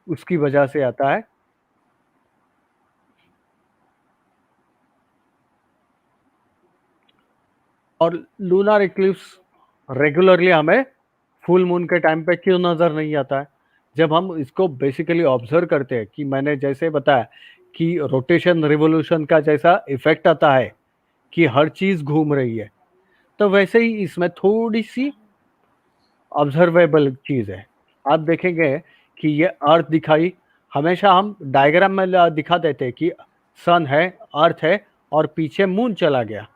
उसकी वजह से आता है। और लूनर इक्लिप्स रेगुलरली हमें फुल मून के टाइम पे क्यों नजर नहीं आता है, जब हम इसको बेसिकली ऑब्जर्व करते हैं कि मैंने जैसे बताया कि रोटेशन रिवोल्यूशन का जैसा इफेक्ट आता है कि हर चीज घूम रही है, तो वैसे ही इसमें थोड़ी सी ऑब्जर्वेबल चीज है। आप देखेंगे कि ये अर्थ दिखाई, हमेशा हम डायग्राम में दिखा देते हैं कि सन है, अर्थ है और पीछे मून चला गया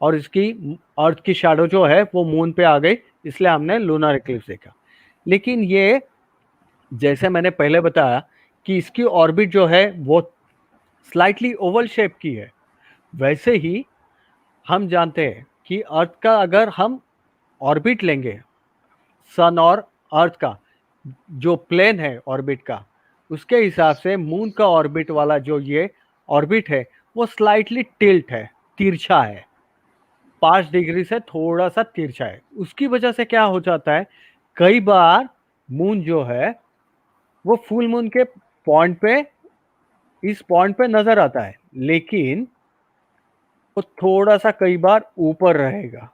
और इसकी अर्थ की शैडो जो है वो मून पे आ गई, इसलिए हमने लूनर इक्लिप्स देखा। लेकिन ये जैसे मैंने पहले बताया कि इसकी ऑर्बिट जो है वो स्लाइटली ओवल शेप की है, वैसे ही हम जानते हैं कि अर्थ का अगर हम ऑर्बिट लेंगे, सन और अर्थ का जो प्लेन है ऑर्बिट का, उसके हिसाब से मून का ऑर्बिट वाला जो ये ऑर्बिट है वो स्लाइटली टिल्ट है, तिरछा है, 5 डिग्री से थोड़ा सा तिरछा है। उसकी वजह से क्या हो जाता है, कई बार मून जो है वो फुल मून के पॉइंट पे, इस पॉइंट पे नजर आता है, लेकिन वो थोड़ा सा कई बार ऊपर रहेगा।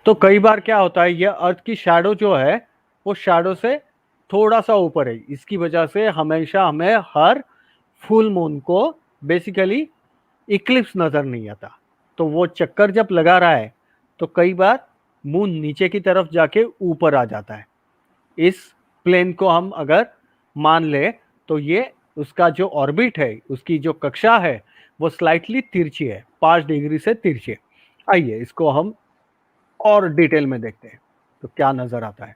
तो कई बार क्या होता है, ये अर्थ की शैडो जो है वो शैडो से थोड़ा सा ऊपर है, इसकी वजह से हमेशा हमें हर फुल मून को बेसिकली इक्लिप्स नजर नहीं आता। तो वो चक्कर जब लगा रहा है तो कई बार मून नीचे की तरफ जाके ऊपर आ जाता है। इस प्लेन को हम अगर मान ले तो ये उसका जो ऑर्बिट है, उसकी जो कक्षा है वो स्लाइटली तिरछी है, 5 डिग्री से तिरछी है। आइए इसको हम और डिटेल में देखते हैं तो क्या नजर आता है।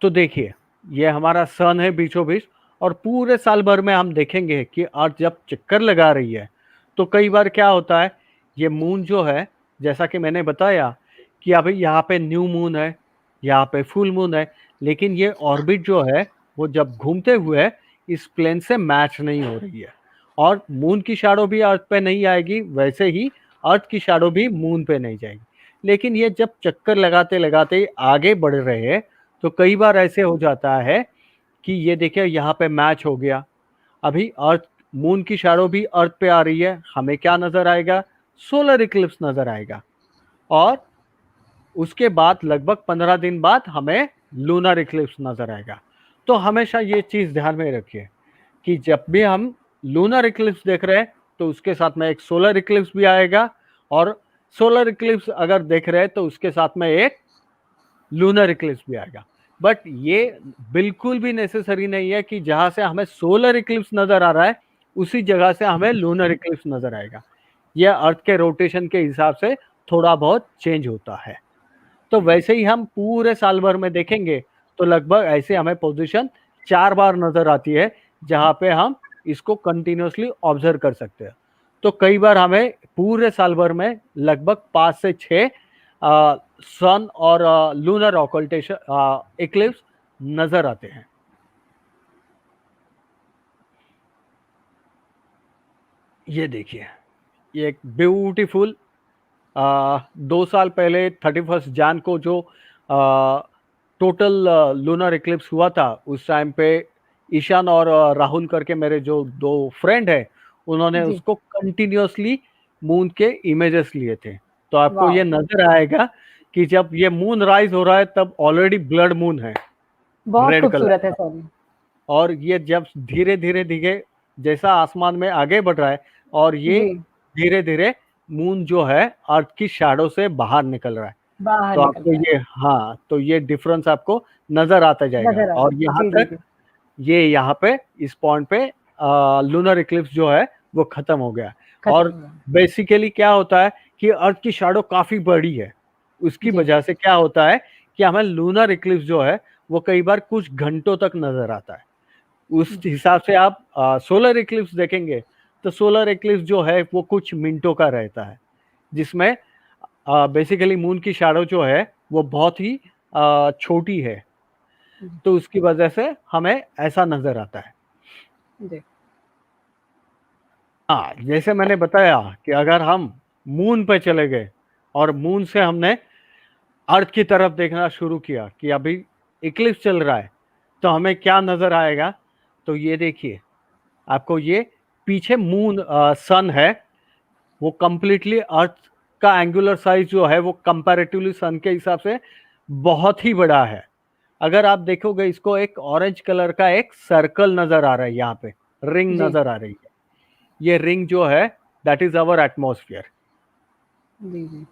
तो देखिए ये हमारा सन है बीचों बीच, और पूरे साल भर में हम देखेंगे कि अर्थ जब चक्कर लगा रही है तो कई बार क्या होता है, ये मून जो है, जैसा कि मैंने बताया कि अभी यहाँ पे न्यू मून है, यहाँ पे फुल मून है, लेकिन ये ऑर्बिट जो है वो जब घूमते हुए इस प्लेन से मैच नहीं हो रही है, और मून की शैडो भी अर्थ पे नहीं आएगी, वैसे ही अर्थ की शैडो भी मून पे नहीं जाएगी। लेकिन ये जब चक्कर लगाते लगाते आगे बढ़ रहे हैं तो कई बार ऐसे हो जाता है कि ये देखिए यहाँ पे मैच हो गया, अभी अर्थ, मून की शैडो भी अर्थ पे आ रही है, हमें क्या नजर आएगा, सोलर इक्लिप्स नजर आएगा। और उसके बाद लगभग 15 दिन बाद हमें लूनर इक्लिप्स नजर आएगा। तो हमेशा ये चीज ध्यान में रखिए कि जब भी हम लूनर इक्लिप्स देख रहे हैं तो उसके साथ में एक सोलर इक्लिप्स भी आएगा, और सोलर इक्लिप्स अगर देख रहे हैं तो उसके साथ में एक लूनर इक्लिप्स भी आएगा। बट ये बिल्कुल भी नेसेसरी नहीं है कि जहां से हमें सोलर इक्लिप्स नजर आ रहा है उसी जगह से हमें लूनर इक्लिप्स नजर आएगा। यह अर्थ के रोटेशन के हिसाब से थोड़ा बहुत चेंज होता है। तो वैसे ही हम पूरे साल भर में देखेंगे तो लगभग ऐसे हमें पोजीशन 4 बार नजर आती है जहां पे हम इसको कंटिन्यूसली ऑब्जर्व कर सकते हैं। तो कई बार हमें पूरे साल भर में लगभग 5 से 6 सन और लूनर ऑकल्टेशन इक्लिप्स नजर आते हैं। ये देखिए, ये एक ब्यूटीफुल 2 साल पहले 31 जान को जो टोटल लूनर इक्लिप्स हुआ था, उस टाइम पे ईशान और राहुल करके मेरे जो 2 फ्रेंड है, उन्होंने जी। उसको कंटिन्यूसली मून के इमेजेस लिए थे। तो आपको वाह, ये नजर आएगा कि जब ये मून राइज हो रहा है तब ऑलरेडी ब्लड मून है, बहुत रेड कलर खूबसूरत है का। सर। और ये जब धीरे धीरे धीरे जैसा आसमान में आगे बढ़ रहा है और ये जी, धीरे धीरे मून जो है अर्थ की शैडो से बाहर निकल रहा है, बाहर तो निकल आपको रहा है, ये, हाँ, तो ये डिफरेंस आपको नजर आता जाएगा। नज़र आ रहा और है। यहाँ जी, जी, तक, जी। ये यहाँ पे इस पॉइंट पे लूनर इक्लिप्स जो है वो खत्म हो गया। खत्म और हुआ। बेसिकली क्या होता है कि अर्थ की शैडो काफी बड़ी है, उसकी जी, वजह से क्या होता है कि हमें लूनर इक्लिप्स जो है वो कई बार कुछ घंटों तक नजर आता है। उस हिसाब से आप सोलर इक्लिप्स देखेंगे तो सोलर इक्लिप्स जो है वो कुछ मिनटों का रहता है, जिसमें बेसिकली मून की शैडो जो है वो बहुत ही छोटी है, तो उसकी वजह से हमें ऐसा नजर आता है। जी, हाँ, जैसे मैंने बताया कि अगर हम मून पे चले गए और मून से हमने अर्थ की तरफ देखना शुरू किया कि अभी इक्लिप्स चल रहा है, तो हमें क्या नजर आएगा। तो ये देखिए, आपको ये पीछे मून सन है, वो कंप्लीटली अर्थ का एंगुलर साइज जो है वो कंपैरेटिवली सन के हिसाब से बहुत ही बड़ा है। अगर आप देखोगे इसको, एक ऑरेंज कलर का एक सर्कल नजर आ रहा है, यहाँ पे रिंग जी नजर आ रही है। ये रिंग जो है दैट इज अवर एटमॉस्फेयर। जी जी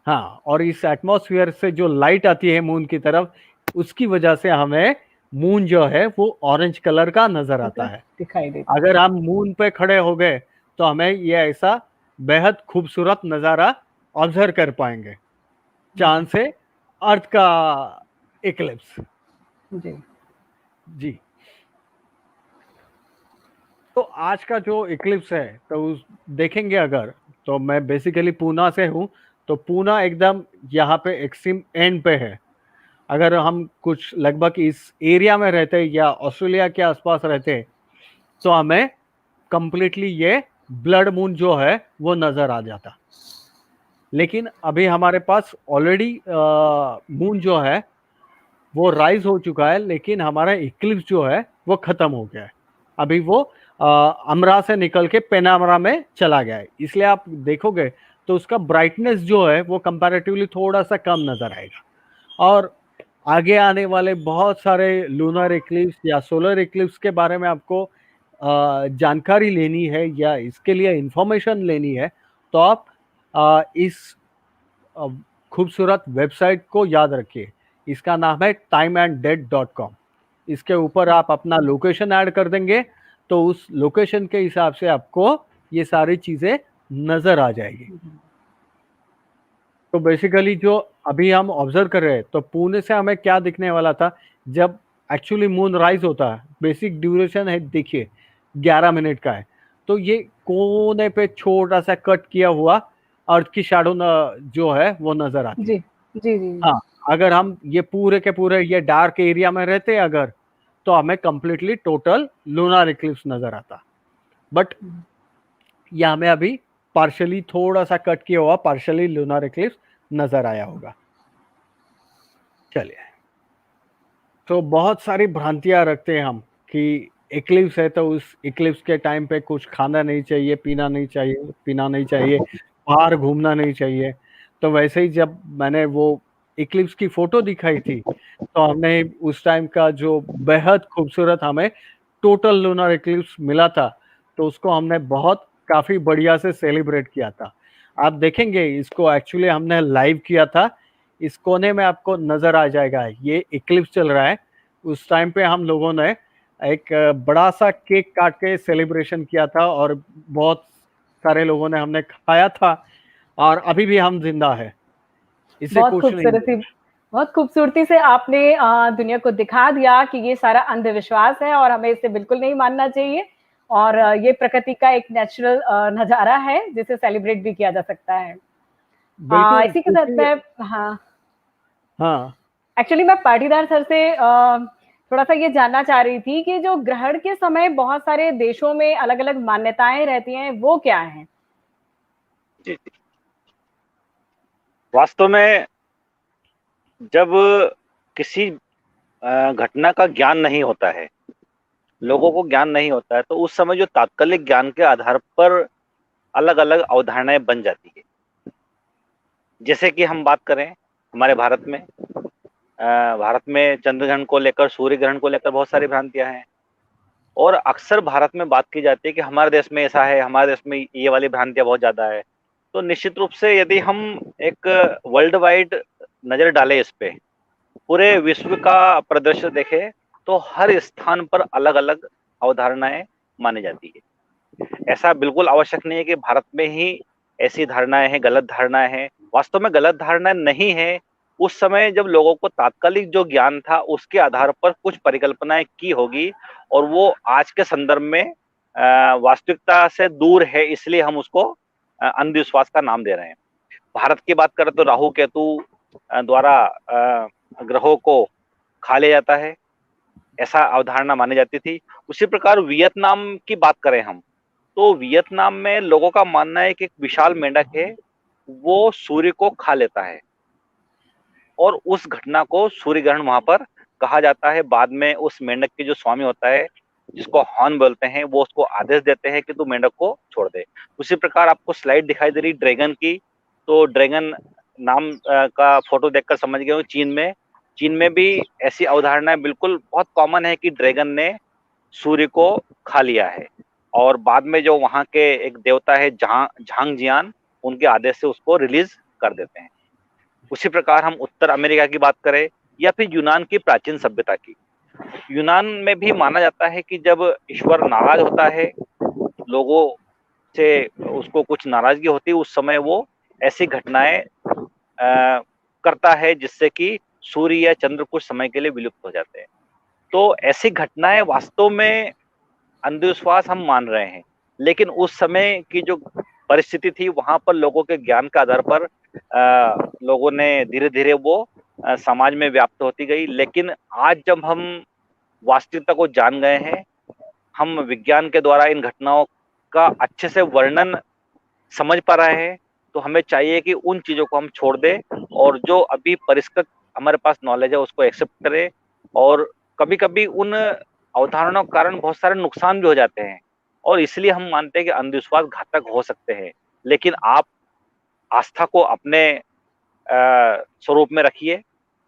हाँ, और इस एटमॉस्फेयर से जो लाइट आती है मून की तरफ, उसकी वजह से हमें मून जो है वो ऑरेंज कलर का नजर आता है। दिखाई देता अगर हम मून पे खड़े हो गए तो हमें ये ऐसा बेहद खूबसूरत नजारा ऑब्जर्व कर पाएंगे, चांद से अर्थ का इक्लिप्स। जी जी, तो आज का जो इक्लिप्स है तो उस देखेंगे अगर, तो मैं बेसिकली पूना से हूँ, तो पूना एकदम यहाँ पे एक्सट्रीम एंड पे है। अगर हम कुछ लगभग इस एरिया में रहते या ऑस्ट्रेलिया के आसपास रहते तो हमें कंप्लीटली ये ब्लड मून जो है वो नजर आ जाता। लेकिन अभी हमारे पास ऑलरेडी मून जो है वो राइज हो चुका है, लेकिन हमारा इक्लिप्स जो है वो खत्म हो गया है। अभी वो अमरा से निकल के पेनामरा में चला गया है, इसलिए आप देखोगे तो उसका ब्राइटनेस जो है वो कंपैरेटिवली थोड़ा सा कम नजर आएगा। और आगे आने वाले बहुत सारे लूनर इक्लिप्स या सोलर इक्लिप्स के बारे में आपको जानकारी लेनी है या इसके लिए इंफॉर्मेशन लेनी है, तो आप इस खूबसूरत वेबसाइट को याद रखिए। इसका नाम है timeanddate.com। इसके ऊपर आप अपना लोकेशन ऐड कर देंगे तो उस लोकेशन के हिसाब से आपको ये सारी चीजें नजर आ जाएगी। तो बेसिकली जो अभी हम ऑब्जर्व कर रहे हैं, तो पुणे से हमें क्या दिखने वाला था जब एक्चुअली मून राइज होता है। बेसिक ड्यूरेशन है देखिए 11 मिनट का है। तो ये कोने पे छोटा सा कट किया हुआ अर्थ की शैडो जो है वो नजर आती है। जी जी जी हाँ, अगर हम ये पूरे के पूरे ये डार्क एरिया में रहते अगर, तो हमें कंप्लीटली टोटल लूनर इक्लिप्स नजर आता। बट ये हमें अभी पार्शियली थोड़ा सा कट किया हुआ पार्शियली लूनर इक्लिप्स नजर आया होगा। चलिए, तो बहुत सारी भ्रांतियां रखते हैं हम कि इक्लिप्स है तो उस इक्लिप्स के टाइम पे कुछ खाना नहीं चाहिए, पीना नहीं चाहिए, बाहर घूमना नहीं चाहिए। तो वैसे ही जब मैंने वो इक्लिप्स की फोटो दिखाई थी, तो हमने उस टाइम का जो बेहद खूबसूरत हमें टोटल लूनर इक्लिप्स मिला था, तो उसको हमने बहुत काफी बढ़िया से सेलिब्रेट किया था। आप देखेंगे इसको एक्चुअली हमने लाइव किया था। इस कोने में आपको नजर आ जाएगा ये इक्लिप्स चल रहा है। उस टाइम पे हम लोगों ने एक बड़ा सा केक काट के सेलिब्रेशन किया था और बहुत सारे लोगों ने हमने खाया था, और अभी भी हम जिंदा है, इससे बहुत कुछ नहीं खूबसूरती हुआ। बहुत खूबसूरती से आपने दुनिया को दिखा दिया कि ये सारा अंधविश्वास है और हमें इसे बिल्कुल नहीं मानना चाहिए। और ये प्रकृति का एक नेचुरल नजारा है जिसे सेलिब्रेट भी किया जा सकता है। बिल्कुल, इसी के साथ क्योंकि मैं हाँ हाँ एक्चुअली मैं पाटीदार सर से थोड़ा सा ये जानना चाह रही थी कि जो ग्रहण के समय बहुत सारे देशों में अलग अलग मान्यताएं रहती हैं, वो क्या हैं? जी जी। वास्तव में जब किसी घटना का ज्ञान नहीं होता है, लोगों को ज्ञान नहीं होता है, तो उस समय जो तात्कालिक ज्ञान के आधार पर अलग अलग अवधारणाएं बन जाती है। जैसे कि हम बात करें हमारे भारत में चंद्र ग्रहण को लेकर, सूर्य ग्रहण को लेकर बहुत सारी भ्रांतियां हैं। और अक्सर भारत में बात की जाती है कि हमारे देश में ऐसा है, हमारे देश में ये वाली भ्रांतियां बहुत ज्यादा है। तो निश्चित रूप से यदि हम एक वर्ल्ड वाइड नजर डालें इस पे, पूरे विश्व का परिदृश्य देखें, तो हर स्थान पर अलग अलग अवधारणाएं मानी जाती है। ऐसा बिल्कुल आवश्यक नहीं है कि भारत में ही ऐसी धारणाएं हैं, गलत धारणाएं हैं। वास्तव में गलत धारणाएं नहीं है। उस समय जब लोगों को तात्कालिक जो ज्ञान था उसके आधार पर कुछ परिकल्पनाएं की होगी, और वो आज के संदर्भ में वास्तविकता से दूर है, इसलिए हम उसको अंधविश्वास का नाम दे रहे हैं। भारत की बात करें तो राहु केतु द्वारा ग्रहों को खा लिया जाता है, ऐसा अवधारणा मानी जाती थी। उसी प्रकार वियतनाम की बात करें हम, तो वियतनाम में लोगों का मानना है कि एक विशाल मेंढक है, वो सूर्य को खा लेता है, और उस घटना को सूर्य ग्रहण वहां पर कहा जाता है। बाद में उस मेंढक के जो स्वामी होता है जिसको हॉर्न बोलते हैं, वो उसको आदेश देते हैं कि तू मेंढक को छोड़ दे। उसी प्रकार आपको स्लाइड दिखाई दे रही ड्रैगन की, तो ड्रैगन नाम का फोटो देखकर समझ गए हो चीन में भी ऐसी अवधारणाएं बिल्कुल बहुत कॉमन है कि ड्रैगन ने सूर्य को खा लिया है, और बाद में जो वहां के एक देवता है झांग जियान, उनके आदेश से उसको रिलीज कर देते हैं। उसी प्रकार हम उत्तर अमेरिका की बात करें या फिर यूनान की प्राचीन सभ्यता की, यूनान में भी माना जाता है कि जब ईश्वर नाराज होता है, लोगों से उसको कुछ नाराजगी होती है, उस समय वो ऐसी घटनाएं करता है जिससे कि सूर्य या चंद्र कुछ समय के लिए विलुप्त हो जाते हैं। तो ऐसी घटनाएं वास्तव में अंधविश्वास हम मान रहे हैं, लेकिन उस समय की जो परिस्थिति थी, वहां पर लोगों के ज्ञान के आधार पर लोगों ने धीरे धीरे वो समाज में व्याप्त होती गई। लेकिन आज जब हम वास्तविकता को जान गए हैं, हम विज्ञान के द्वारा इन घटनाओं का अच्छे से वर्णन समझ पा रहे हैं, तो हमें चाहिए कि उन चीजों को हम छोड़ दें और जो अभी परिष्कृत हमारे पास नॉलेज है उसको एक्सेप्ट करें। और कभी कभी उन अवधारणाओं के कारण बहुत सारे नुकसान भी हो जाते हैं, और इसलिए हम मानते हैं कि अंधविश्वास घातक हो सकते हैं। लेकिन आप आस्था को अपने स्वरूप में रखिए,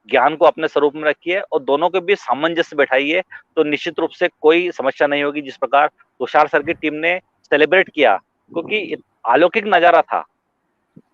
ज्ञान को अपने स्वरूप में रखिए और दोनों के बीच सामंजस्य बैठाइए, तो निश्चित रूप से कोई समस्या नहीं होगी। जिस प्रकार तुषार सर की टीम ने सेलिब्रेट किया, क्योंकि अलौकिक नजारा था,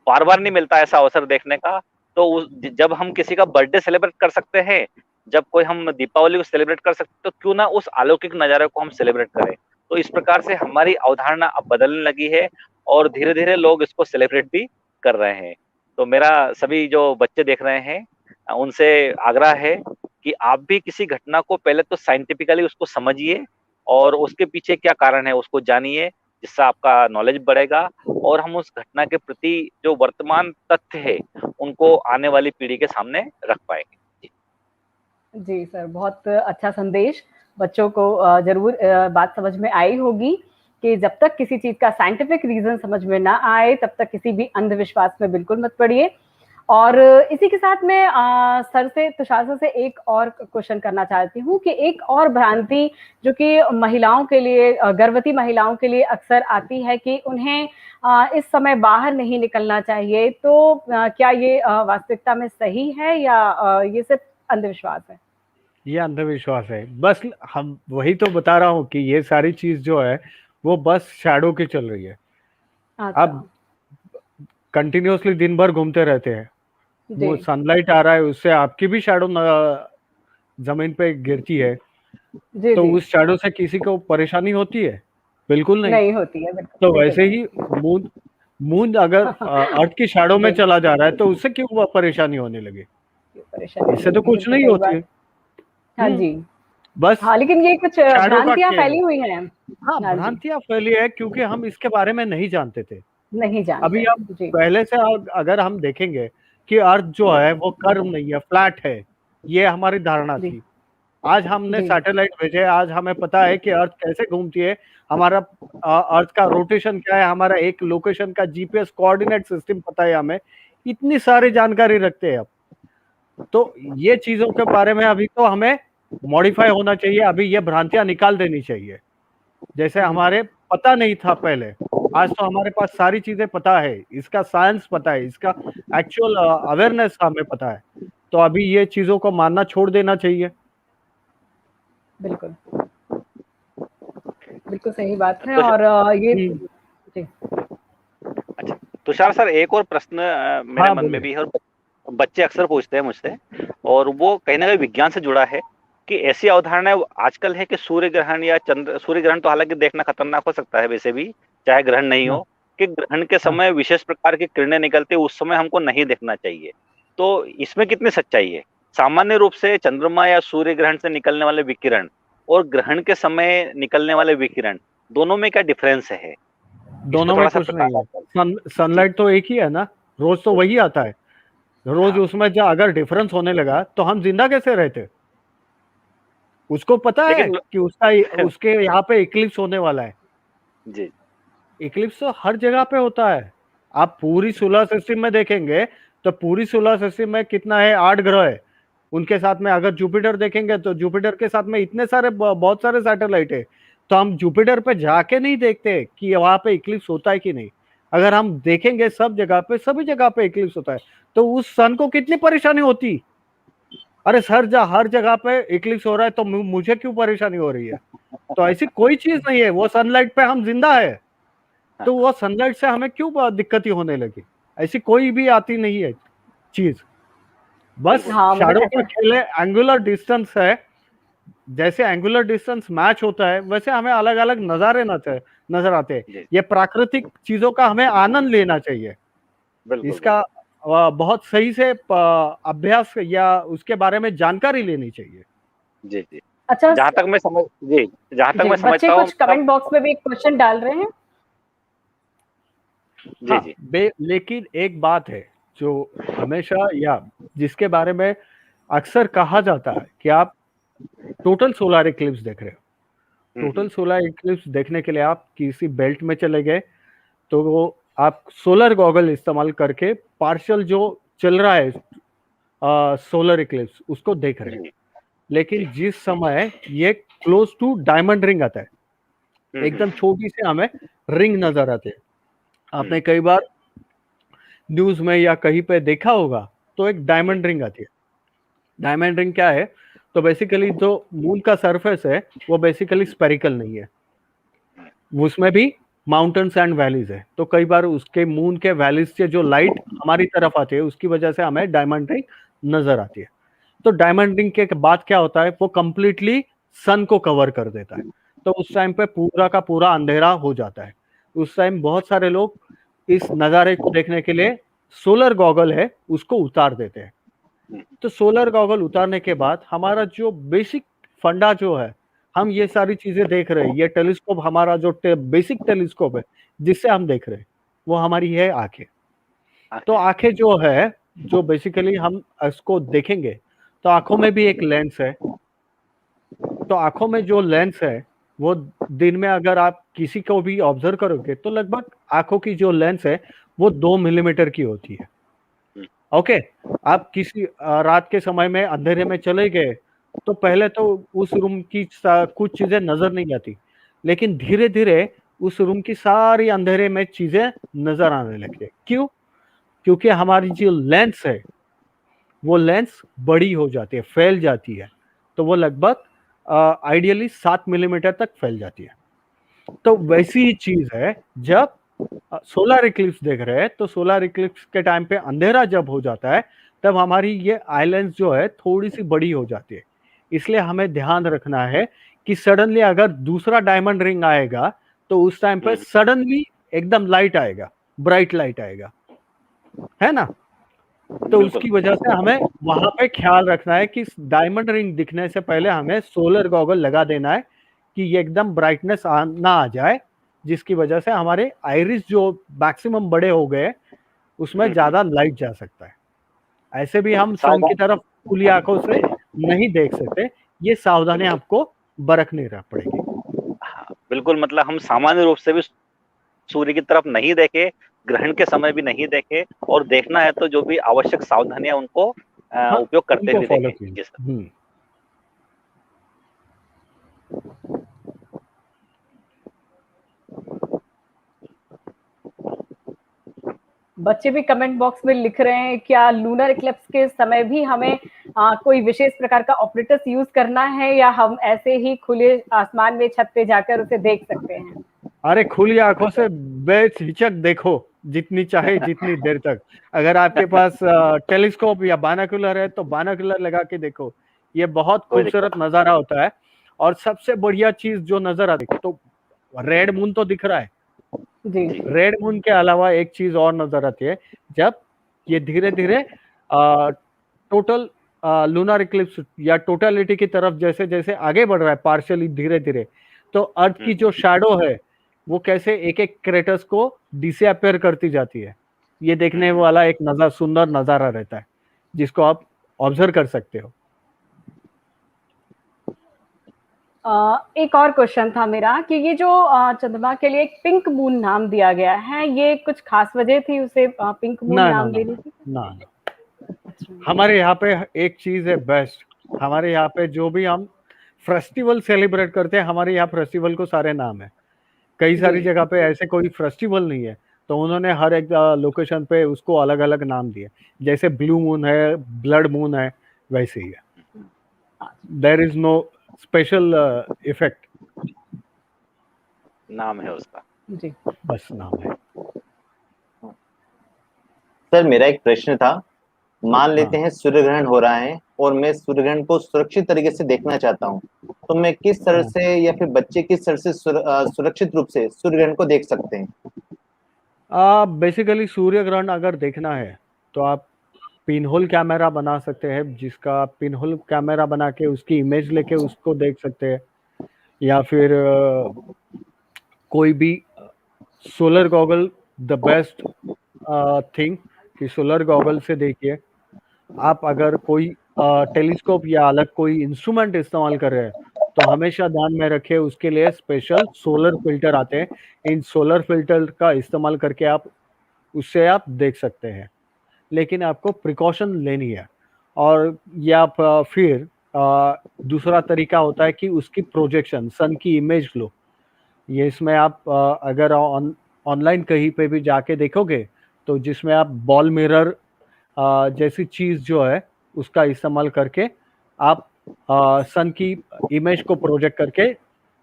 बार बार नहीं मिलता ऐसा अवसर देखने का। तो जब हम किसी का बर्थडे सेलिब्रेट कर सकते हैं, जब कोई हम दीपावली को सेलिब्रेट कर सकते हैं, तो क्यों ना उस अलौकिक नजारे को हम सेलिब्रेट करें। तो इस प्रकार से हमारी अवधारणा अब बदलने लगी है और धीरे धीरे लोग इसको सेलिब्रेट भी कर रहे हैं। तो मेरा सभी जो बच्चे देख रहे हैं उनसे आग्रह है कि आप भी किसी घटना को पहले तो साइंटिफिकली उसको समझिए और उसके पीछे क्या कारण है उसको जानिए, जिससे आपका नॉलेज बढ़ेगा और हम उस घटना के प्रति जो वर्तमान तथ्य है उनको आने वाली पीढ़ी के सामने रख पाएंगे। जी सर, बहुत अच्छा संदेश। बच्चों को जरूर बात समझ में आई होगी कि जब तक किसी चीज का साइंटिफिक रीजन समझ में ना आए तब तक किसी भी अंधविश्वास में बिल्कुल मत पड़िए। और इसी के साथ मैं सर से, तुषार सर से एक और क्वेश्चन करना चाहती हूँ कि एक और भ्रांति जो कि महिलाओं के लिए, गर्भवती महिलाओं के लिए अक्सर आती है कि उन्हें इस समय बाहर नहीं निकलना चाहिए, तो क्या ये वास्तविकता में सही है या ये सिर्फ अंधविश्वास है? ये अंधविश्वास है। बस हम वही तो बता रहा हूँ कि ये सारी चीज जो है वो बस शैडो की चल रही है। अच्छा। अब कंटिन्यूअसली दिन भर घूमते रहते हैं, वो जी सनलाइट आ रहा है, उससे आपकी भी शैडो जमीन पे गिरती है, जी तो जी, उस शैडो से किसी को परेशानी होती है? बिल्कुल नहीं। नहीं होती है, बिल्कुल तो बिल्कुल वैसे नहीं। ही मून मून अगर अर्थ की शैडो में जी, चला जा रहा है तो उससे क्यों वो परेशानी होने लगे? ये परेशानी इससे तो होगी, कुछ बिल्कुल नहीं सही होती बात। है। हाँ हम्म, जी। बस हाँ, लेकिन ये कुछ शैडो का भ्रांतियाँ खेल फैली है। हुई हैं। हाँ, हाँ जी, भ्रांतियां फैली है क्योंकि हम इसके बारे में नहीं जानते थे। नहीं जानते अभी थे। आप जी, पहले से अगर हम देखेंगे कि अर्थ जो है वो कर्व नहीं है, फ्लैट है, ये हमारी धारणा जी, थी। आज हमने जी, सैटेलाइट भेजे, आज हमें पता है कि अर्थ कैसे घूमती है, हमारा अर्थ का रोटेशन क्या है, हमारा एक लोकेशन का जीपीएस कोऑर्डिनेट सिस्टम पता है हमें। इतनी सारी जानकारी रखते हैं अब। तो ये चीजों के बारे में अभी तो हमें मॉडिफाई होना चाहिए, अभी ये भ्रांतियां निकाल देनी चाहिए। जैसे बिल्कुल, हमारे पता नहीं था पहले, आज तो हमारे पास सारी चीजें पता है, इसका साइंस पता है, इसका एक्चुअल अवेयरनेस हमें पता है। तो अभी ये चीजों को मानना छोड़ देना चाहिए। बिल्कुल, बिल्कुल सही बात है। तो और ये हम्म, जी, अच्छा, तुषार सर एक और प्रश्न मेरे हाँ मन में बोलिए। भी है और बच्चे अक्सर पूछते हैं मुझसे, और वो कहीं ना कहीं विज्ञान से जुड़ा है कि ऐसी अवधारणा आजकल है कि सूर्य ग्रहण या चंद्र, सूर्य ग्रहण तो हालांकि देखना खतरनाक हो सकता है वैसे भी, चाहे ग्रहण नहीं हाँ हो, कि ग्रहण के हाँ। समय विशेष प्रकार की किरणें निकलती है, उस समय हमको नहीं देखना चाहिए। तो इसमें कितनी सच्चाई है? सामान्य रूप से चंद्रमा या सूर्य ग्रहण से निकलने वाले विकिरण और ग्रहण के समय निकलने वाले विकिरण, दोनों में क्या डिफरेंस है? इस पे दोनों में थोड़ा सा कुछ प्रकाश नहीं है। डालकर। जी। सनलाइट तो एक ही है ना, रोज तो वही आता है। रोज हाँ, उसमें जो अगर डिफरेंस होने लगा तो हम जिंदा कैसे रहते? उसको पता है लेकिन कि उसका उसके यहाँ पे इक्लिप्स होने वाला है। जी, इक्लिप्स तो हर जगह पे होता है। आप पूरी सोलर सिस्टम में देखेंगे तो पूरी सोलर सिस्टम में कितना है, 8 ग्रह है। उनके साथ में अगर जुपिटर देखेंगे तो जुपिटर के साथ में इतने सारे बहुत सारे सैटेलाइट है, तो हम जुपिटर पे जाके नहीं देखते कि वहां पे इक्लिप्स होता है कि नहीं। अगर हम देखेंगे सब जगह पे, सभी जगह पे इक्लिप्स होता है, तो उस सन को कितनी परेशानी होती। अरे हर जगह पे इक्लिप्स हो रहा है तो मुझे क्यों परेशानी हो रही है। तो ऐसी कोई चीज नहीं है, वो सनलाइट पे हम जिंदा है, तो वो सनलाइट से हमें क्यों दिक्कत ही होने लगी। ऐसी कोई भी आती नहीं है चीज, बस हाँ, शैडो का खेल है, एंगुलर डिस्टेंस है। जैसे एंगुलर डिस्टेंस मैच होता है वैसे हमें अलग अलग नजारे नजर आते हैं। ये प्राकृतिक चीजों का हमें आनंद लेना चाहिए, इसका बहुत सही से अभ्यास या उसके बारे में जानकारी लेनी चाहिए। जी जी। अच्छा, जहाँ तक मैं समझता बच्चे हूँ, कुछ कमेंट बॉक्स में भी एक क्वेश्चन डाल रहे हैं। जी हाँ, जी। लेकिन एक बात है जो हमेशा या जिसके बारे में अक्सर कहा जाता है कि आप टोटल सोलर इक्लिप्स देख रहे हो। टोटल सोलर इक्लिप्स देखने के लिए आप किसी बेल्ट में चले गए तो वो आप सोलर गॉगल इस्तेमाल करके पार्शियल जो चल रहा है सोलर इक्लिप्स उसको देख रहे हैं। लेकिन जिस समय ये क्लोज टू डायमंड रिंग आता है, एकदम छोटी सी हमें रिंग नजर आती है। आपने कई बार न्यूज में या कहीं पे देखा होगा तो एक डायमंड रिंग आती है। डायमंड रिंग क्या है, तो बेसिकली जो मून का सरफेस है वो बेसिकली स्पेरिकल नहीं है, उसमें भी माउंटेन्स एंड वैलीज है। तो कई बार उसके मून के वैलीज से जो लाइट हमारी तरफ आती है उसकी वजह से हमें डायमंड रिंग नजर आती है। तो डायमंड रिंग के बाद क्या होता है, वो कंप्लीटली सन को कवर कर देता है, तो उस टाइम पे पूरा का पूरा अंधेरा हो जाता है। उस टाइम बहुत सारे लोग इस नज़ारे को देखने के लिए सोलर गॉगल है उसको उतार देते हैं। तो सोलर गॉगल उतारने के बाद हमारा जो बेसिक फंडा जो है, हम ये सारी चीजें देख रहे हैं, ये टेलीस्कोप हमारा जो बेसिक टेलीस्कोप है जिससे हम देख रहे हैं वो हमारी है आंखें। तो आंखें जो है, जो बेसिकली हम इसको देखेंगे तो आंखों में भी एक लेंस है। तो आंखों में जो लेंस है वो दिन में अगर आप किसी को भी ऑब्जर्व करोगे तो लगभग आंखों की जो लेंस है वो 2 मिलीमीटर की होती है। ओके, आप किसी रात के समय में अंधेरे में चले गए तो पहले तो उस रूम की कुछ चीजें नजर नहीं आती, लेकिन धीरे धीरे उस रूम की सारी अंधेरे में चीजें नजर आने लगती है। क्यों? क्योंकि हमारी जो लेंस है वो लेंस बड़ी हो जाती है, फैल जाती है। तो वो लगभग आइडियली 7 मिलीमीटर तक फैल जाती है। तो वैसी ही चीज है जब सोलर इक्लिप्स देख रहे हैं, तो सोलर इक्लिप्स के टाइम पे अंधेरा जब हो जाता है तब हमारी ये आइलैंड्स जो है थोड़ी सी बड़ी हो जाती है। इसलिए हमें ध्यान रखना है कि सडनली अगर दूसरा डायमंड रिंग आएगा तो उस टाइम पे सडनली एकदम लाइट आएगा, ब्राइट लाइट आएगा, है ना। तो उसकी वजह से हमें वहां पे ख्याल रखना है कि डायमंड रिंग दिखने से पहले हमें सोलर गॉगल लगा देना है कि ये एकदम ब्राइटनेस ना आ जाए, जिसकी वजह से हमारे आइरिस जो मैक्सिमम बड़े हो गए उसमें ज्यादा लाइट जा सकता है। ऐसे भी हम सन की तरफ खुली आंखों से नहीं देख सकते, ये सावधानी आपको बरतनी पड़ेगी। हाँ, बिल्कुल, मतलब हम सामान्य रूप से भी सूर्य की तरफ नहीं देखे, ग्रहण के समय भी नहीं देखे, और देखना है तो जो भी आवश्यक सावधानियां उनको उपयोग करते हुए देखें। जी सर। बच्चे भी कमेंट बॉक्स में लिख रहे हैं, क्या लूनर इक्लिप्स के समय भी हमें कोई विशेष प्रकार का ऑपरेटर्स यूज करना है या हम ऐसे ही खुले आसमान में छत पे जाकर उसे देख सकते हैं? अरे खुली आंखों से बेझिझक देखो जितनी चाहे जितनी देर तक। अगर आपके पास टेलीस्कोप या बायनोकुलर है तो बायनोकुलर लगा के देखो, ये बहुत खूबसूरत नजारा होता है। और सबसे बढ़िया चीज जो नजर आती है, तो रेड मून तो दिख रहा है जी। रेड मून के अलावा एक चीज और नजर आती है, जब ये धीरे धीरे टोटल लूनर इक्लिप्स या टोटलिटी की तरफ जैसे जैसे आगे बढ़ रहा है पार्शियली धीरे धीरे, तो अर्थ की जो शैडो है वो कैसे एक एक क्रेटर्स को डिसअपियर करती जाती है। ये देखने वाला एक सुंदर नजारा रहता है जिसको आप ऑब्जर्व कर सकते हो। एक और क्वेश्चन था मेरा कि ये जो चंद्रमा के लिए एक पिंक मून नाम दिया गया है, ये कुछ खास वजह थी उसे पिंक मून नाम देने की? ना। हमारे यहाँ पे एक चीज है बेस्ट, हमारे यहाँ पे जो भी हम फेस्टिवल सेलिब्रेट करते हैं, हमारे यहाँ फेस्टिवल को सारे नाम है। कई सारी जी। जगह पे ऐसे कोई फेस्टिवल नहीं है, तो उन्होंने हर एक लोकेशन पे उसको अलग अलग नाम दिए। जैसे ब्लू मून है, ब्लड मून है, वैसे ही है। There is no special effect, नाम है उसका। जी। बस नाम है। सर मेरा एक प्रश्न था, मान लेते हाँ हैं सूर्य ग्रहण हो रहा है और मैं सूर्य ग्रहण को सुरक्षित तरीके से देखना चाहता हूँ, तो मैं किस तरह हाँ। से या फिर बच्चे किस तरह से सुरक्षित रूप से सूर्य ग्रहण को देख सकते हैं? बेसिकली सूर्य ग्रहण अगर देखना है तो आप पिन होल कैमरा बना सकते हैं, जिसका पिन होल कैमरा बना के उसकी इमेज लेके उसको देख सकते हैं। या फिर कोई भी solar goggle the best thing कि सोलर गॉगल से देखिए। आप अगर कोई टेलीस्कोप या अलग कोई इंस्ट्रूमेंट इस्तेमाल कर रहे हैं तो हमेशा ध्यान में रखें, उसके लिए स्पेशल सोलर फिल्टर आते हैं। इन सोलर फिल्टर का इस्तेमाल करके आप उससे आप देख सकते हैं, लेकिन आपको प्रिकॉशन लेनी है। और या फिर दूसरा तरीका होता है कि उसकी प्रोजेक्शन, सन की इमेज लो। ये इसमें आप अगर ऑनलाइन कहीं पे भी जाके देखोगे तो जिसमें आप बॉल मिरर जैसी चीज जो है उसका इस्तेमाल करके आप सन की इमेज को प्रोजेक्ट करके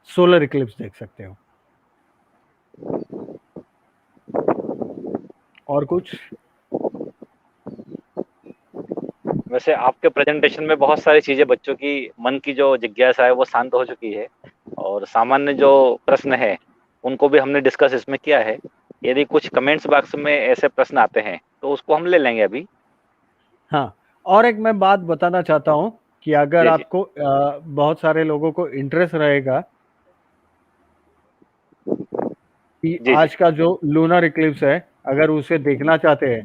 सोलर इक्लिप्स देख सकते हो। और कुछ? वैसे आपके प्रेजेंटेशन में बहुत सारी चीजें, बच्चों की मन की जो जिज्ञासा है वो शांत हो चुकी है, और सामान्य जो प्रश्न है उनको भी हमने डिस्कस इसमें किया है। यदि कुछ कमेंट्स बॉक्स में ऐसे प्रश्न आते हैं तो उसको हम ले लेंगे अभी। हाँ, और एक मैं बात बताना चाहता हूँ कि अगर जी जी आपको बहुत सारे लोगों को इंटरेस्ट रहेगा कि जी जी। आज का जो लूनर इक्लिप्स है, अगर उसे देखना चाहते हैं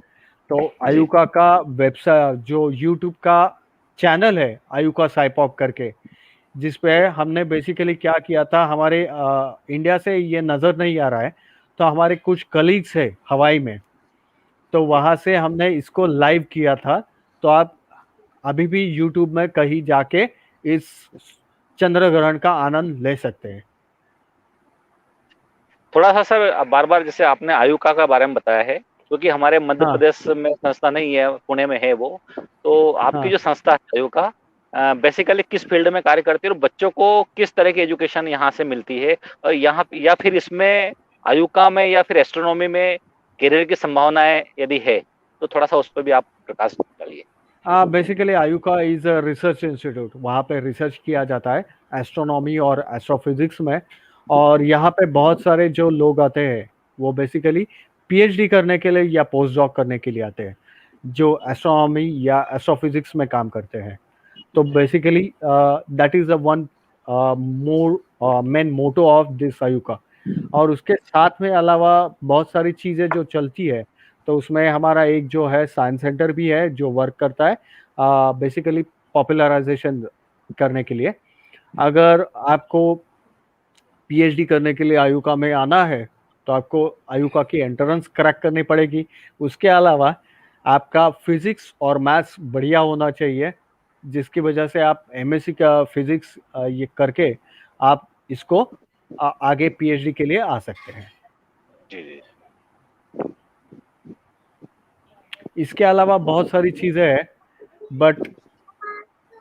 तो जी आयुका का वेबसाइट, जो यूट्यूब का चैनल है आयुका साइपॉप करके, जिस पे हमने बेसिकली क्या किया था, हमारे इंडिया से ये नज़र नहीं आ रहा है, तो हमारे कुछ कलीग्स है हवाई में, तो जी। वहाँ से हमने इसको लाइव किया था। तो आप अभी भी यूट्यूब में कहीं जाके इस चंद्र ग्रहण का आनंद ले सकते हैं। थोड़ा सा सर, बार बार जैसे आपने आयुका का बारे में बताया है, क्योंकि हमारे मध्य हाँ प्रदेश में संस्था नहीं है, पुणे में है वो। तो आपकी हाँ। जो संस्था है आयुका, बेसिकली किस फील्ड में कार्य करती है और बच्चों को किस तरह की एजुकेशन यहाँ से मिलती है, और यहाँ या फिर इसमें आयुका में या फिर एस्ट्रोनॉमी में करियर की संभावनाएं यदि है तो थोड़ा सा उस पर भी आप प्रकाश डालिए। Basically IUCAA is a research institute, वहाँ पे रिसर्च किया जाता है एस्ट्रोनॉमी और एस्ट्रोफिजिक्स में। और यहाँ पे बहुत सारे जो लोग आते हैं वो बेसिकली पीएचडी करने के लिए या पोस्ट डॉक करने के लिए आते हैं, जो एस्ट्रोनॉमी या एस्ट्रोफिजिक्स में काम करते हैं। तो basically that is a one more main motto of this IUCAA. और उसके साथ में अलावा बहुत सारी चीज़ें जो चलती है, तो उसमें हमारा एक जो है साइंस सेंटर भी है जो वर्क करता है बेसिकली पॉपुलराइजेशन करने के लिए। अगर आपको पीएचडी करने के लिए आयुका में आना है तो आपको आयुका की एंट्रेंस क्रैक करनी पड़ेगी। उसके अलावा आपका फिजिक्स और मैथ्स बढ़िया होना चाहिए, जिसकी वजह से आप एमएससी का फिजिक्स ये करके आप इसको आगे पीएचडी के लिए आ सकते हैं। जी जी। इसके अलावा बहुत सारी चीज़ें हैं, बट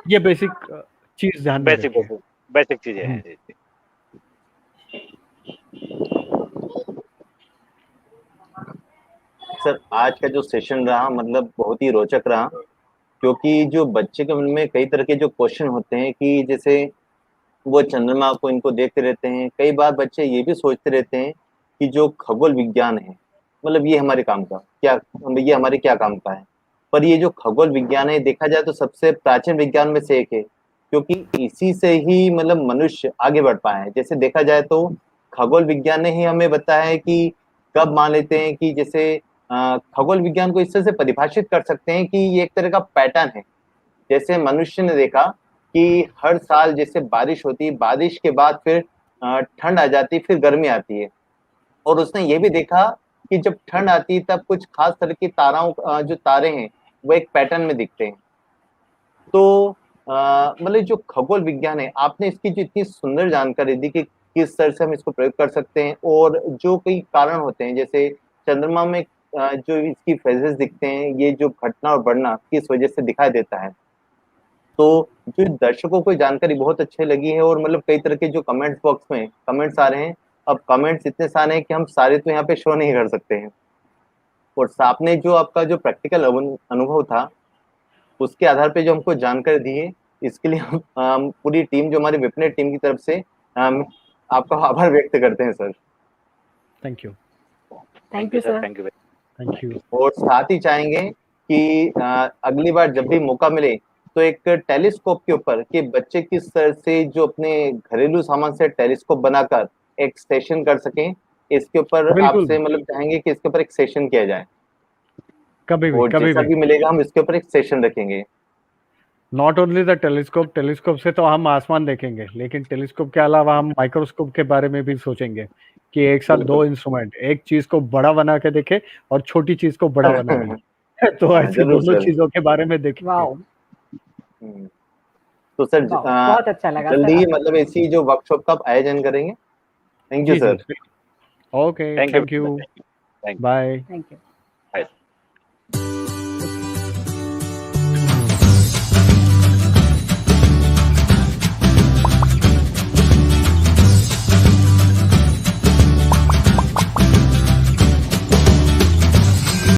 ये बेसिक चीज़ ध्यान में बेसिक रखिए। बेसिक बेसिक चीजें हैं। जी जी। सर आज का जो सेशन रहा मतलब बहुत ही रोचक रहा, क्योंकि जो बच्चे के मन में कई तरह के जो क्वेश्चन होते हैं कि जैसे वो चंद्रमा को इनको देखते रहते हैं, कई बार बच्चे ये भी सोचते रहते हैं कि जो खगोल विज्ञान है मतलब ये हमारे काम का क्या, ये हमारे क्या काम का है। पर ये जो खगोल विज्ञान है देखा जाए तो सबसे प्राचीन विज्ञान में से एक है, क्योंकि इसी से ही मतलब मनुष्य आगे बढ़ पाया है। जैसे देखा जाए तो खगोल विज्ञान ने ही हमें बताया है कि कब मान लेते हैं कि जैसे खगोल विज्ञान को इस तरह से परिभाषित कर सकते हैं कि ये एक तरह का पैटर्न है। जैसे मनुष्य ने देखा कि हर साल जैसे बारिश होती है, बारिश के बाद फिर ठंड आ जाती है, फिर गर्मी आती है। और उसने ये भी देखा कि जब ठंड आती है तब कुछ खास तरह की ताराओं जो तारे हैं वो एक पैटर्न में दिखते हैं। तो मतलब जो खगोल विज्ञान है, आपने इसकी जो इतनी सुंदर जानकारी दी कि किस तरह से हम इसको प्रयोग कर सकते हैं, और जो कई कारण होते हैं जैसे चंद्रमा में जो इसकी फेजेस दिखते हैं, ये जो घटना और बढ़ना किस वजह से दिखाई देता है। तो जो दर्शकों को जानकारी बहुत अच्छी लगी है, और मतलब कई तरह के जो कमेंट्स बॉक्स में कमेंट्स आ रहे हैं, अब कमेंट्स इतने सारे हैं कि हम सारे तो यहाँ पे शो नहीं कर सकते हैं। और आपने जो आपका जो प्रैक्टिकल अनुभव था, उसके आधार पे जो हमको जानकारी दी है, इसके लिए हम पूरी टीम, जो हमारी विपनेट टीम की तरफ से आपका आभार व्यक्त करते हैं sir. Thank you. Thank you sir. Thank you. Thank you. और साथ ही चाहेंगे कि अगली बार जब भी मौका मिले तो एक टेलीस्कोप के ऊपर कि बच्चे किस तरह से जो अपने घरेलू सामान से टेलीस्कोप बनाकर एक सेशन कर सकें, इसके ऊपर बिल्कुल। आपसे मतलब चाहेंगे कि इसके ऊपर एक सेशन किया जाए। कभी भी, और कभी जैसा भी। भी मिलेगा हम इसके ऊपर एक सेशन रखेंगे। Not only the telescope, telescope से तो हम आसमान देखेंगे, लेकिन टेलीस्कोप के अलावा हम माइक्रोस्कोप के बारे में भी सोचेंगे कि एक साथ दो इंस्ट्रूमेंट, एक चीज को बड़ा बना के देखे और छोटी चीज को बड़ा बना के तो ऐसी जरूर दोनों सर। चीजों के बारे में देखेंगे। वाओ, तो सर बहुत अच्छा लगा जल्दी सर ही आपसे। मतलब ऐसी जो वर्कशॉप का आप आयोजन करेंगे। थैंक यू जी जी, sir. Okay, thank you. Thank you, thank you. Bye. Thank you.